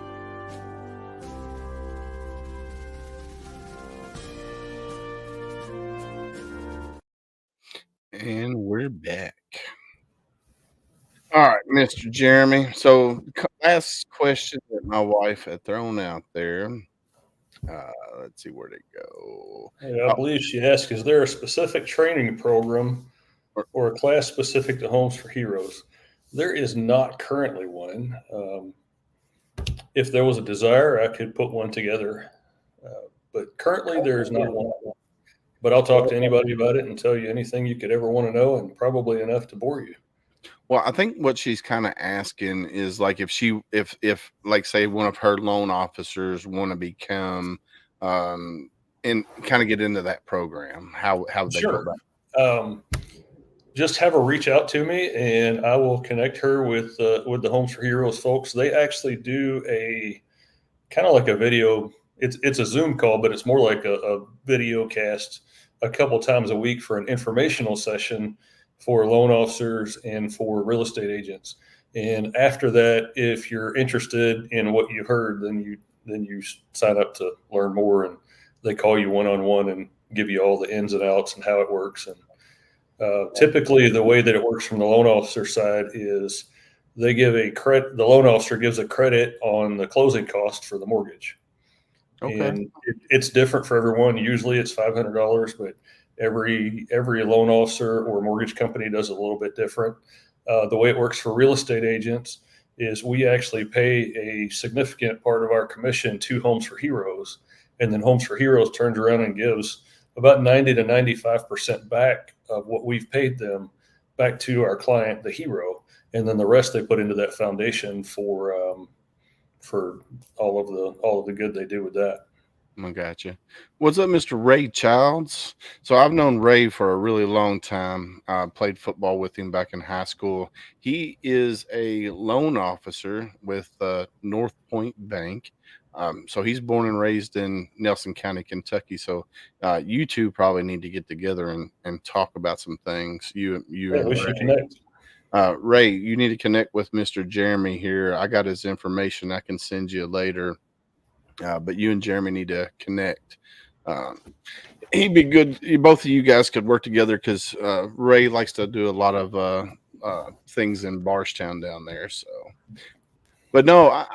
And we're back. All right, Mr. Jeremy. So, last question that my wife had thrown out there. Let's see, where'd it go? Yeah, I believe she asked, is there a specific training program or a class specific to Homes for Heroes? There is not currently one. If there was a desire, I could put one together. But currently, there is not one. But I'll talk to anybody about it and tell you anything you could ever want to know, and probably enough to bore you. Well, I think what she's kind of asking is like if like say one of her loan officers want to become and kind of get into that program, how they go about it? Just have her reach out to me, and I will connect her with the Homes for Heroes folks. They actually do a kind of like a video. It's a Zoom call, but it's more like a video cast a couple times a week for an informational session for loan officers and for real estate agents. And after that, if you're interested in what you heard, then you sign up to learn more, and they call you one-on-one and give you all the ins and outs and how it works. And typically the way that it works from the loan officer side is they give a credit, the loan officer gives a credit on the closing cost for the mortgage. Okay. And it's different for everyone. Usually it's $500, but every loan officer or mortgage company does it a little bit different. The way it works for real estate agents is we actually pay a significant part of our commission to Homes for Heroes, and then Homes for Heroes turns around and gives about 90 to 95% back of what we've paid them back to our client, the hero, and then the rest they put into that foundation for all of the good they do with that. I gotcha. What's up, Mr. Ray Childs? So I've known Ray for a really long time. I played football with him back in high school. He is a loan officer with North Point Bank. So he's born and raised in Nelson County, Kentucky. So you two probably need to get together and talk about some things. You and we should connect. Ray, you need to connect with Mr. Jeremy here. I got his information. I can send you later. But you and Jeremy need to connect. He'd be good. Both of you guys could work together because Ray likes to do a lot of things in Barstown down there. So, but no,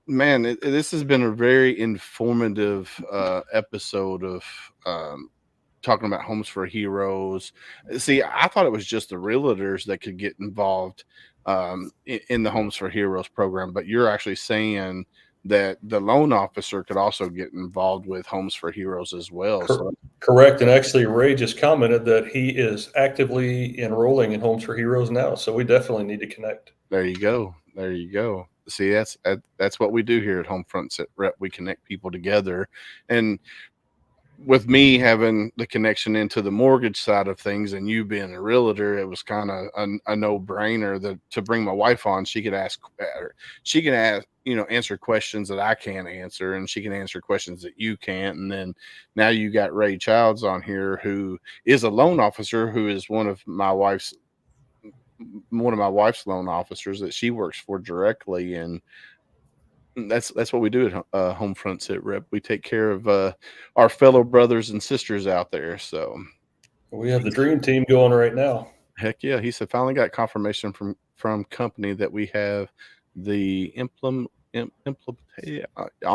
man, this has been a very informative episode of talking about Homes for Heroes. See, I thought it was just the realtors that could get involved in the Homes for Heroes program, but you're actually saying that the loan officer could also get involved with Homes for Heroes as well. Correct. And actually, Ray just commented that he is actively enrolling in Homes for Heroes now. So we definitely need to connect. There you go. There you go. See, that's what we do here at HomeFront Sitrep. We connect people together. And with me having the connection into the mortgage side of things and you being a realtor, it was kind of a no-brainer that to bring my wife on. She could ask, answer questions that I can't answer, and she can answer questions that you can't. And then now you got Ray Childs on here, who is a loan officer, who is one of my wife's loan officers that she works for directly. And that's what we do at HomeFront Sitrep. We take care of our fellow brothers and sisters out there. So we have the dream team going right now. Heck yeah. He said finally got confirmation from company that we have the implement on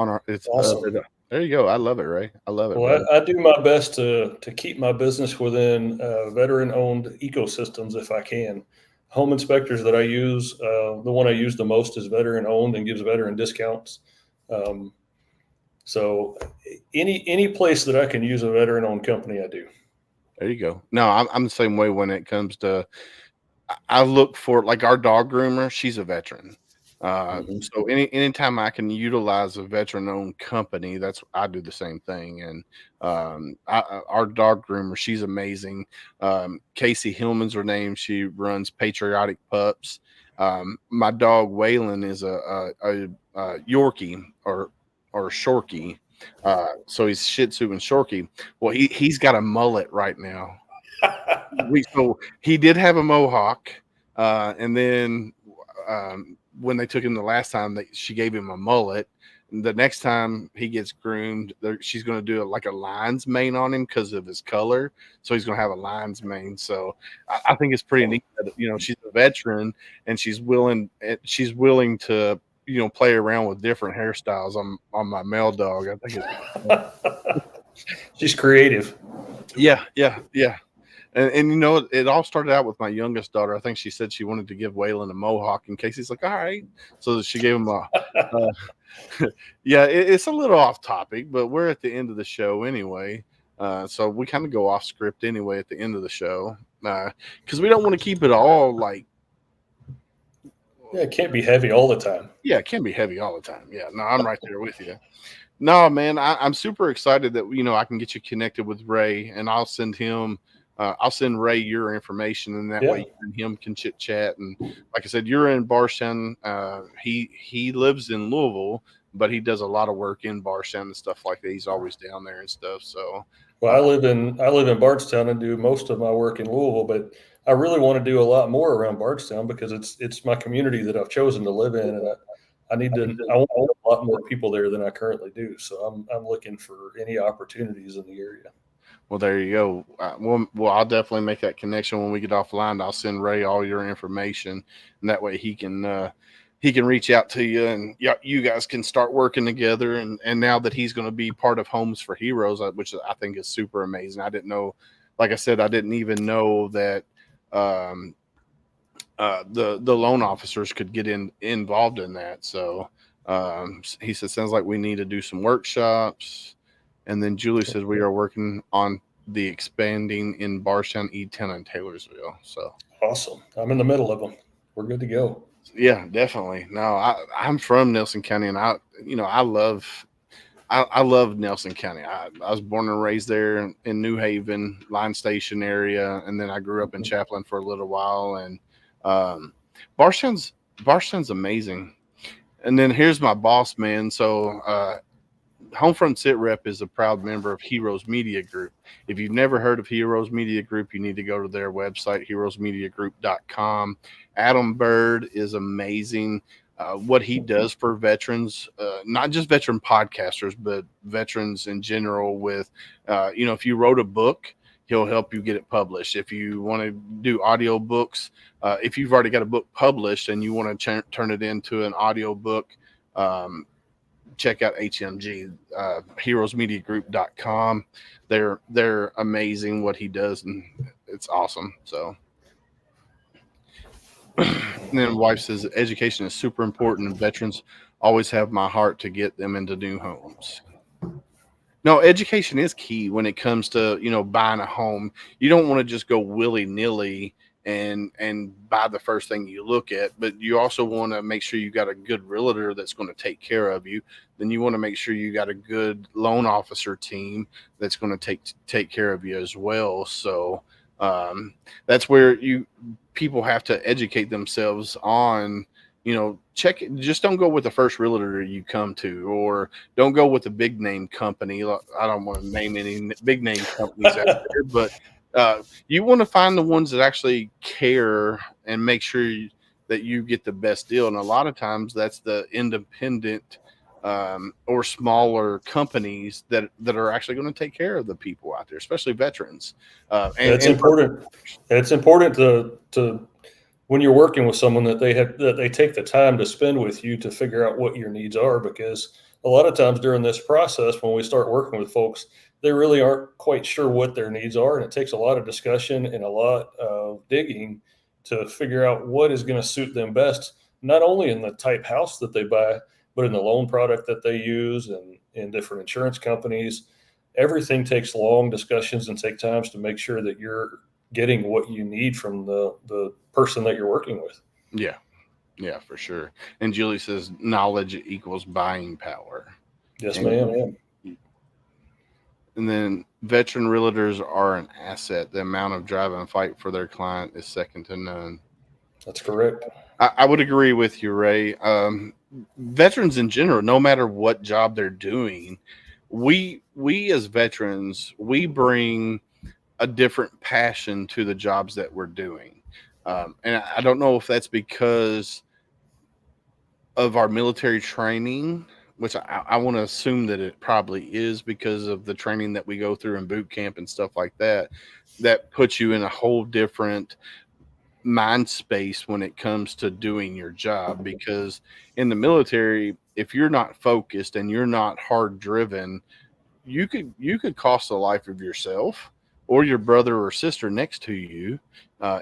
our. It's awesome. There you go. I love it, Ray. I love it. Well, I do my best to keep my business within veteran-owned ecosystems if I can. Home inspectors that I use, the one I use the most is veteran-owned and gives veteran discounts. So any place that I can use a veteran-owned company, I do. There you go. No, I'm the same way when it comes to. I look for, like, our dog groomer. She's a veteran. So anytime I can utilize a veteran-owned company, I do the same thing. And our dog groomer, she's amazing. Casey Hillman's her name. She runs Patriotic Pups. My dog Waylon is a Yorkie or Shorkie. So he's Shih Tzu and Shorkie. Well, he's got a mullet right now. So he did have a mohawk, and then when they took him the last time, she gave him a mullet. The next time he gets groomed, she's going to do like a lion's mane on him because of his color. So he's going to have a lion's mane. So I think it's pretty neat that, she's a veteran and she's willing to, play around with different hairstyles on my male dog. I think it's she's creative. Yeah. And it all started out with my youngest daughter. I think she said she wanted to give Waylon a mohawk, and Casey's like, all right. So she gave him it's a little off topic, but we're at the end of the show anyway. So we kind of go off script anyway at the end of the show because we don't want to keep it all like. Yeah, it can't be heavy all the time. Yeah, it can't be heavy all the time. Yeah, no, I'm right there with you. No, man, I'm super excited that, I can get you connected with Ray, and I'll send him. I'll send Ray your information, and that way you and him can chit chat. And like I said, you're in Barstown. He lives in Louisville, but he does a lot of work in Barstown and stuff like that. He's always down there and stuff. So, well, I live in Bardstown and do most of my work in Louisville, but I really want to do a lot more around Bardstown because it's my community that I've chosen to live in, and I want a lot more people there than I currently do. So I'm looking for any opportunities in the area. Well, there you go. Well, I'll definitely make that connection when we get offline. I'll send Ray all your information, and that way he can reach out to you, and you guys can start working together. And now that he's going to be part of Homes for Heroes, which I think is super amazing. I didn't know, like I said, I didn't even know that the loan officers could get involved in that. So he said, sounds like we need to do some workshops. And then Julie says we are working on the expanding in Barstown, E10, and Taylorsville. So awesome! I'm in the middle of them. We're good to go. Yeah, definitely. No, I'm from Nelson County, and I love Nelson County. I was born and raised there in New Haven, Line Station area, and then I grew up in Chaplin for a little while. And Barstown's amazing. And then here's my boss man. So HomeFront Sitrep is a proud member of Heroes Media Group. If you've never heard of Heroes Media Group, you need to go to their website, heroesmediagroup.com. Adam Bird is amazing. What he does for veterans, not just veteran podcasters, but veterans in general with, if you wrote a book, he'll help you get it published. If you want to do audio books, if you've already got a book published and you want to turn it into an audio book, check out HMG, heroesmediagroup.com. They're amazing what he does, and it's awesome. So and then wife says education is super important, and veterans always have my heart to get them into new homes. No, education is key when it comes to, buying a home. You don't want to just go willy-nilly and buy the first thing you look at. But you also want to make sure you got a good realtor that's going to take care of you. Then you want to make sure you got a good loan officer team that's going to take care of you as well. So that's where people have to educate themselves on, check it. Just don't go with the first realtor you come to, or don't go with a big name company. I don't want to name any big name companies out there, but you want to find the ones that actually care and make sure that you get the best deal. And a lot of times that's the independent or smaller companies that are actually going to take care of the people out there, especially veterans. It's important. It's important to when you're working with someone that they take the time to spend with you to figure out what your needs are, because a lot of times during this process, when we start working with folks, they really aren't quite sure what their needs are. And it takes a lot of discussion and a lot of digging to figure out what is going to suit them best, not only in the type house that they buy, but in the loan product that they use and in different insurance companies. Everything takes long discussions and take times to make sure that you're getting what you need from the person that you're working with. Yeah, for sure. And Julie says knowledge equals buying power. Yes, ma'am. And then veteran realtors are an asset. The amount of drive and fight for their client is second to none. That's correct. I would agree with you, Ray. Veterans in general, no matter what job they're doing, we as veterans, we bring a different passion to the jobs that we're doing. And I don't know if that's because of our military training, which I want to assume that it probably is because of the training that we go through in boot camp and stuff like that, that puts you in a whole different mind space when it comes to doing your job. Because in the military, if you're not focused and you're not hard driven, you could cost the life of yourself or your brother or sister next to you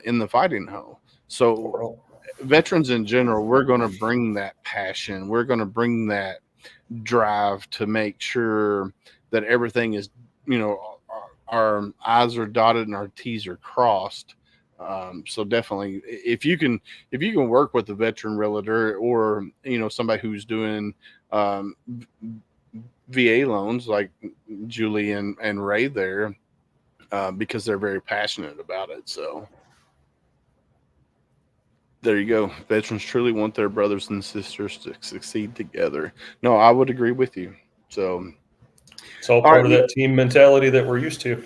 in the fighting hole. So veterans in general, we're going to bring that passion. We're going to bring that drive to make sure that everything is, our I's are dotted and our T's are crossed. So definitely, if you can work with a veteran realtor or, somebody who's doing VA loans like Julie and Ray there, because they're very passionate about it. So there you go. Veterans truly want their brothers and sisters to succeed together. No, I would agree with you. So it's all part of that team mentality that we're used to.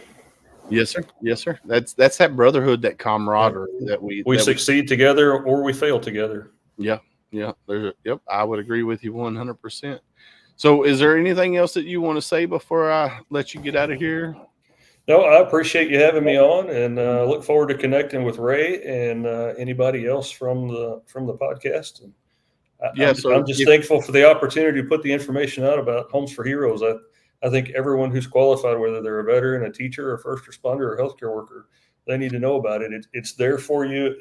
Yes, sir. Yes, sir. That's that brotherhood, that camaraderie that we succeed together or we fail together. Yeah. Yep. I would agree with you 100%. So is there anything else that you want to say before I let you get out of here? No, I appreciate you having me on, and look forward to connecting with Ray and anybody else from the podcast. And I'm just thankful for the opportunity to put the information out about Homes for Heroes. I think everyone who's qualified, whether they're a veteran, a teacher, a first responder, or healthcare worker, they need to know about it. It's there for you.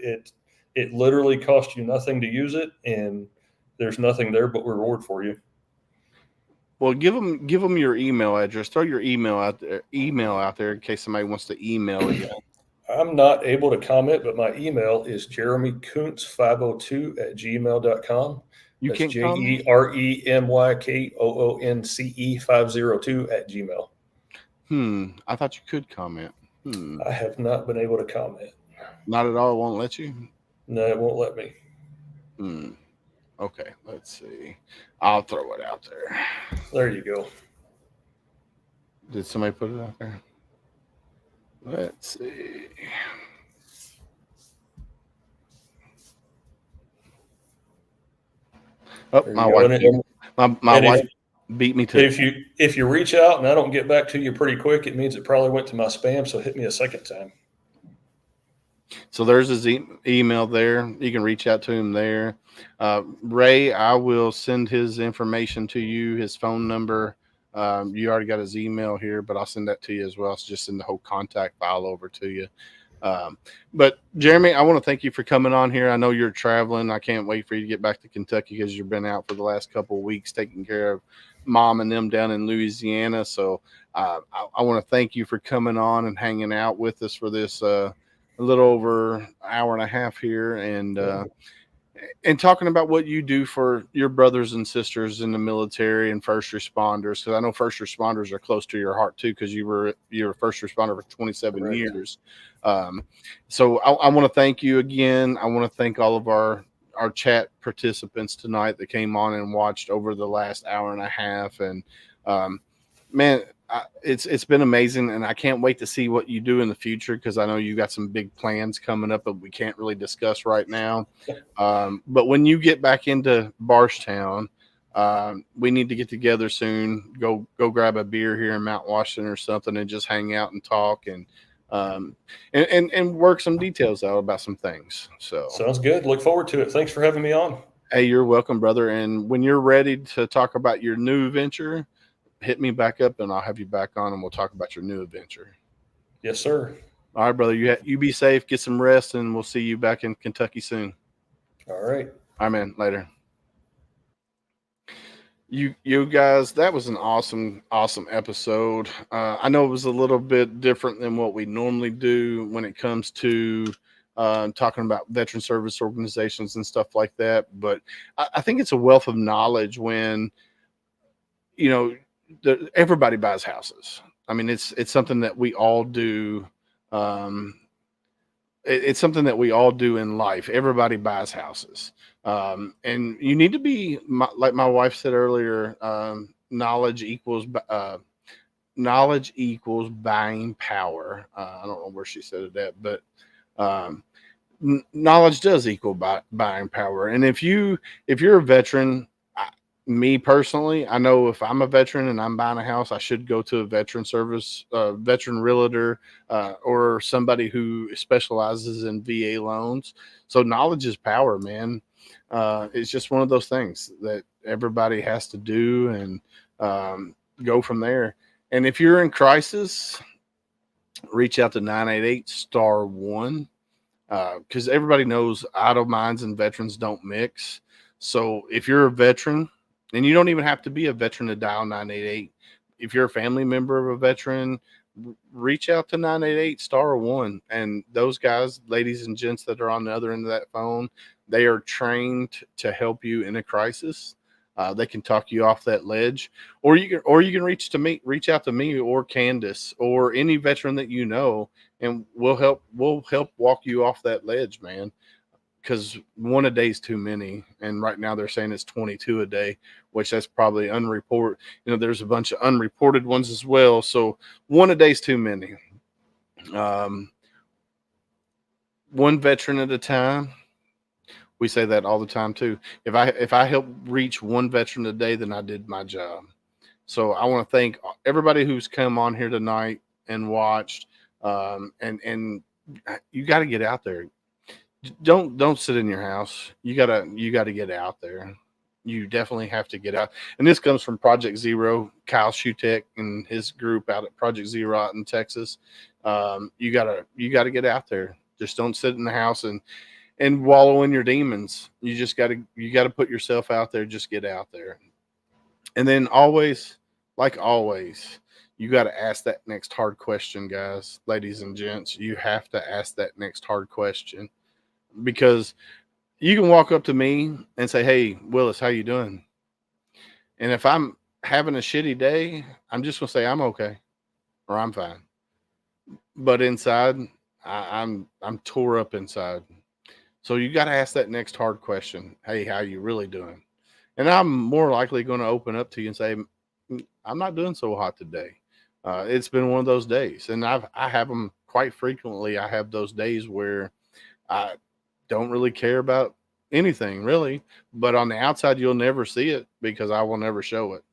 It literally costs you nothing to use it, and there's nothing there but reward for you. Well, give them your email address. Throw your email out there in case somebody wants to email you. I'm not able to comment, but my email is jeremykoonce502@gmail.com. You That's can't JEREMYKOONCE502@gmail. I thought you could comment. I have not been able to comment. Not at all. It won't let you? No, it won't let me. Okay, let's see. I'll throw it out there. There you go. Did somebody put it out there? Let's see. Oh, my wife beat me to it. If you reach out and I don't get back to you pretty quick, it means it probably went to my spam, so hit me a second time. So there's his email there. You can reach out to him there. Ray, I will send his information to you, his phone number. You already got his email here, but I'll send that to you as well. So just send the whole contact file over to you. But Jeremy, I want to thank you for coming on here. I know you're traveling. I can't wait for you to get back to Kentucky because you've been out for the last couple of weeks taking care of Mom and them down in Louisiana. So I want to thank you for coming on and hanging out with us for this a little over an hour and a half here, and talking about what you do for your brothers and sisters in the military and first responders, because I know first responders are close to your heart too, because you're a first responder for 27 Correct. years. So I want to thank you again. I want to thank all of our chat participants tonight that came on and watched over the last hour and a half. And man, it's been amazing, and I can't wait to see what you do in the future, because I know you got some big plans coming up that we can't really discuss right now. But when you get back into Barstown, we need to get together soon. Go grab a beer here in Mount Washington or something, and just hang out and talk and work some details out about some things. So sounds good. Look forward to it. Thanks for having me on. Hey, you're welcome, brother. And when you're ready to talk about your new venture, hit me back up and I'll have you back on and we'll talk about your new adventure. Yes, sir. All right, brother. You be safe, get some rest, and we'll see you back in Kentucky soon. All right. All right, man. Later. You guys, that was an awesome episode. I know it was a little bit different than what we normally do when it comes to talking about veteran service organizations and stuff like that. But I think it's a wealth of knowledge when, everybody buys houses. I mean, it's something that we all do. It's something that we all do in life. Everybody buys houses. And you need to be, like my wife said earlier, knowledge equals buying power. I don't know where she said it at, but knowledge does equal buying power. And if you're a veteran, me personally, I know if I'm a veteran and I'm buying a house, I should go to a veteran realtor, or somebody who specializes in VA loans. So knowledge is power, man. It's just one of those things that everybody has to do, and go from there. And if you're in crisis, reach out to 988-1, because everybody knows idle minds and veterans don't mix. So if you're a veteran, and you don't even have to be a veteran to dial 988. If you're a family member of a veteran, reach out to 988-1. And those guys, ladies and gents that are on the other end of that phone, they are trained to help you in a crisis. They can talk you off that ledge, or you can reach out to me or Candace or any veteran that you know, and we'll help walk you off that ledge, man. Because one a day is too many, and right now they're saying it's 22 a day, which that's probably unreported. There's a bunch of unreported ones as well. So one a day is too many. One veteran at a time. We say that all the time too. If I help reach one veteran a day, then I did my job. So I want to thank everybody who's come on here tonight and watched. And you got to get out there. Don't sit in your house. You gotta get out there. You definitely have to get out. And this comes from Project Zero, Kyle Shutek and his group out at Project Zero out in Texas. You gotta get out there. Just don't sit in the house and wallow in your demons. You gotta put yourself out there. Just get out there. And then always, you got to ask that next hard question, guys, ladies and gents. You have to ask that next hard question. Because you can walk up to me and say, "Hey, Willis, how you doing?" And if I'm having a shitty day, I'm just going to say I'm okay or I'm fine. But inside, I'm tore up inside. So you got to ask that next hard question. Hey, how you really doing? And I'm more likely going to open up to you and say, "I'm not doing so hot today. It's been one of those days." And I have them quite frequently. I have those days where I don't really care about anything really, but on the outside, you'll never see it because I will never show it.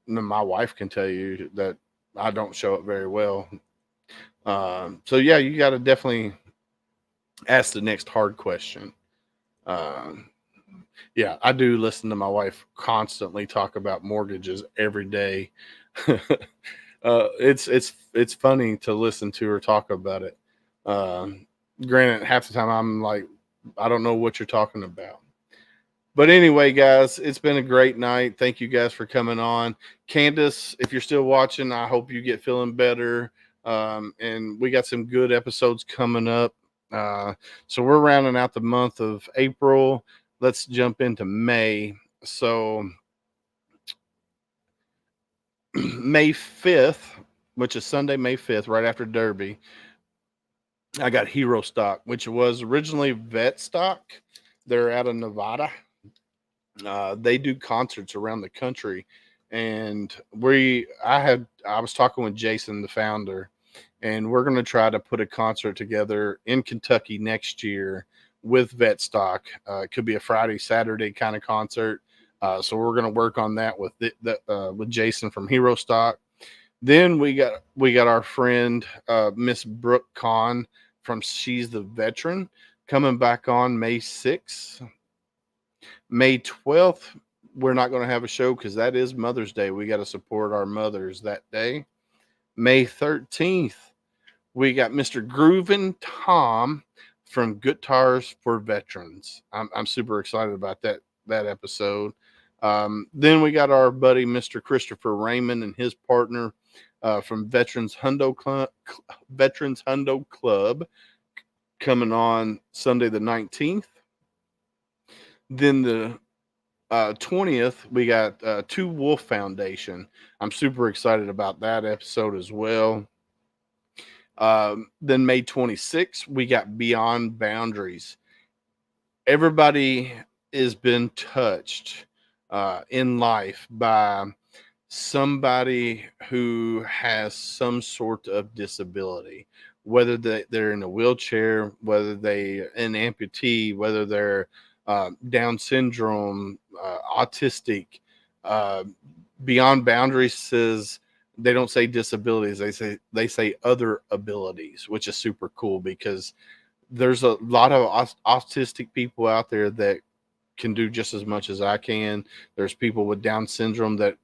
My wife can tell you that I don't show it very well. So yeah, you got to definitely ask the next hard question. Yeah, I do listen to my wife constantly talk about mortgages every day. It's funny to listen to her talk about it. Granted, half the time I'm like, I don't know what you're talking about. But anyway, guys, it's been a great night. Thank you guys for coming on. Candace, if you're still watching, I hope you get feeling better. And we got some good episodes coming up. So we're rounding out the month of April. Let's jump into May. So May 5th, which is Sunday, May 5th, right after Derby, I got Hero Stock, which was originally Vet Stock. They're out of Nevada. They do concerts around the country. And I was talking with Jason, the founder, and we're going to try to put a concert together in Kentucky next year with Vet Stock. It could be a Friday, Saturday kind of concert. So we're going to work on that with Jason from Hero Stock. Then we got our friend Miss Brooke Kahn from She's the Veteran coming back on May 6th. May 12th, we're not going to have a show because that is Mother's Day. We got to support our mothers that day. May 13th, we got Mr. Groovin' Tom from Guitars for Veterans. I'm super excited about that episode. Then we got our buddy Mr. Christopher Raymond and his partner from Veterans Hundo Club coming on Sunday the 19th. Then the 20th, we got Two Wolf Foundation. I'm super excited about that episode as well. Then May 26th, we got Beyond Boundaries. Everybody has been touched in life by somebody who has some sort of disability, whether they're in a wheelchair, whether they're an amputee, whether they're Down syndrome, autistic. Beyond Boundaries says they don't say disabilities; they say other abilities, which is super cool because there's a lot of autistic people out there that can do just as much as I can. There's people with Down syndrome that,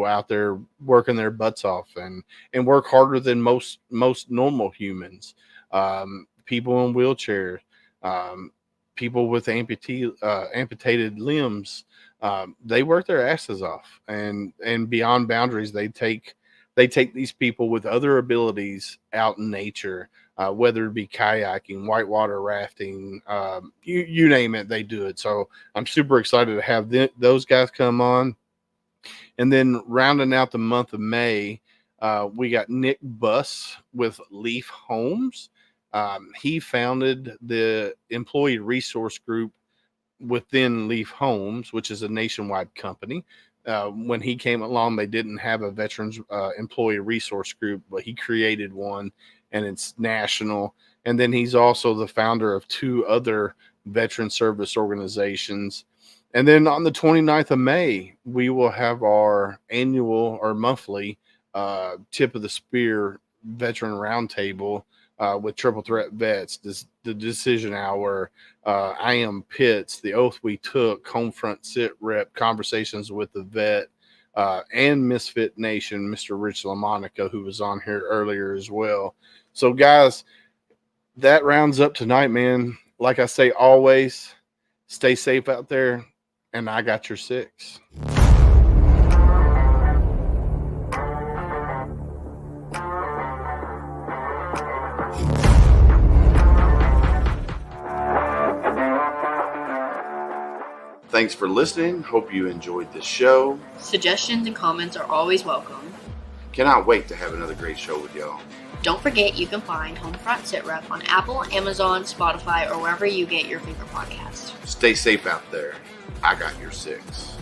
out there working their butts off and work harder than most normal humans. People in wheelchairs, people with amputated limbs, they work their asses off. And Beyond Boundaries, they take these people with other abilities out in nature, whether it be kayaking, whitewater rafting, you name it, they do it. So I'm super excited to have those guys come on. And then rounding out the month of May, we got Nick Buss with Leaf Homes. He founded the employee resource group within Leaf Homes, which is a nationwide company. When he came along, they didn't have a veterans employee resource group, but he created one, and it's national. And then he's also the founder of 2 other veteran service organizations. And then on the 29th of May, we will have our annual or monthly Tip of the Spear Veteran Roundtable with Triple Threat Vets, the Decision Hour, I Am Pitts, The Oath We Took, Homefront Sitrep, Conversations with the Vet, and Misfit Nation, Mr. Rich LaMonica, who was on here earlier as well. So, guys, that rounds up tonight, man. Like I say, always stay safe out there, and I got your 6. Thanks for listening. Hope you enjoyed the show. Suggestions and comments are always welcome. Cannot wait to have another great show with y'all. Don't forget you can find HomeFront Sitrep on Apple, Amazon, Spotify, or wherever you get your favorite podcasts. Stay safe out there. I got your 6.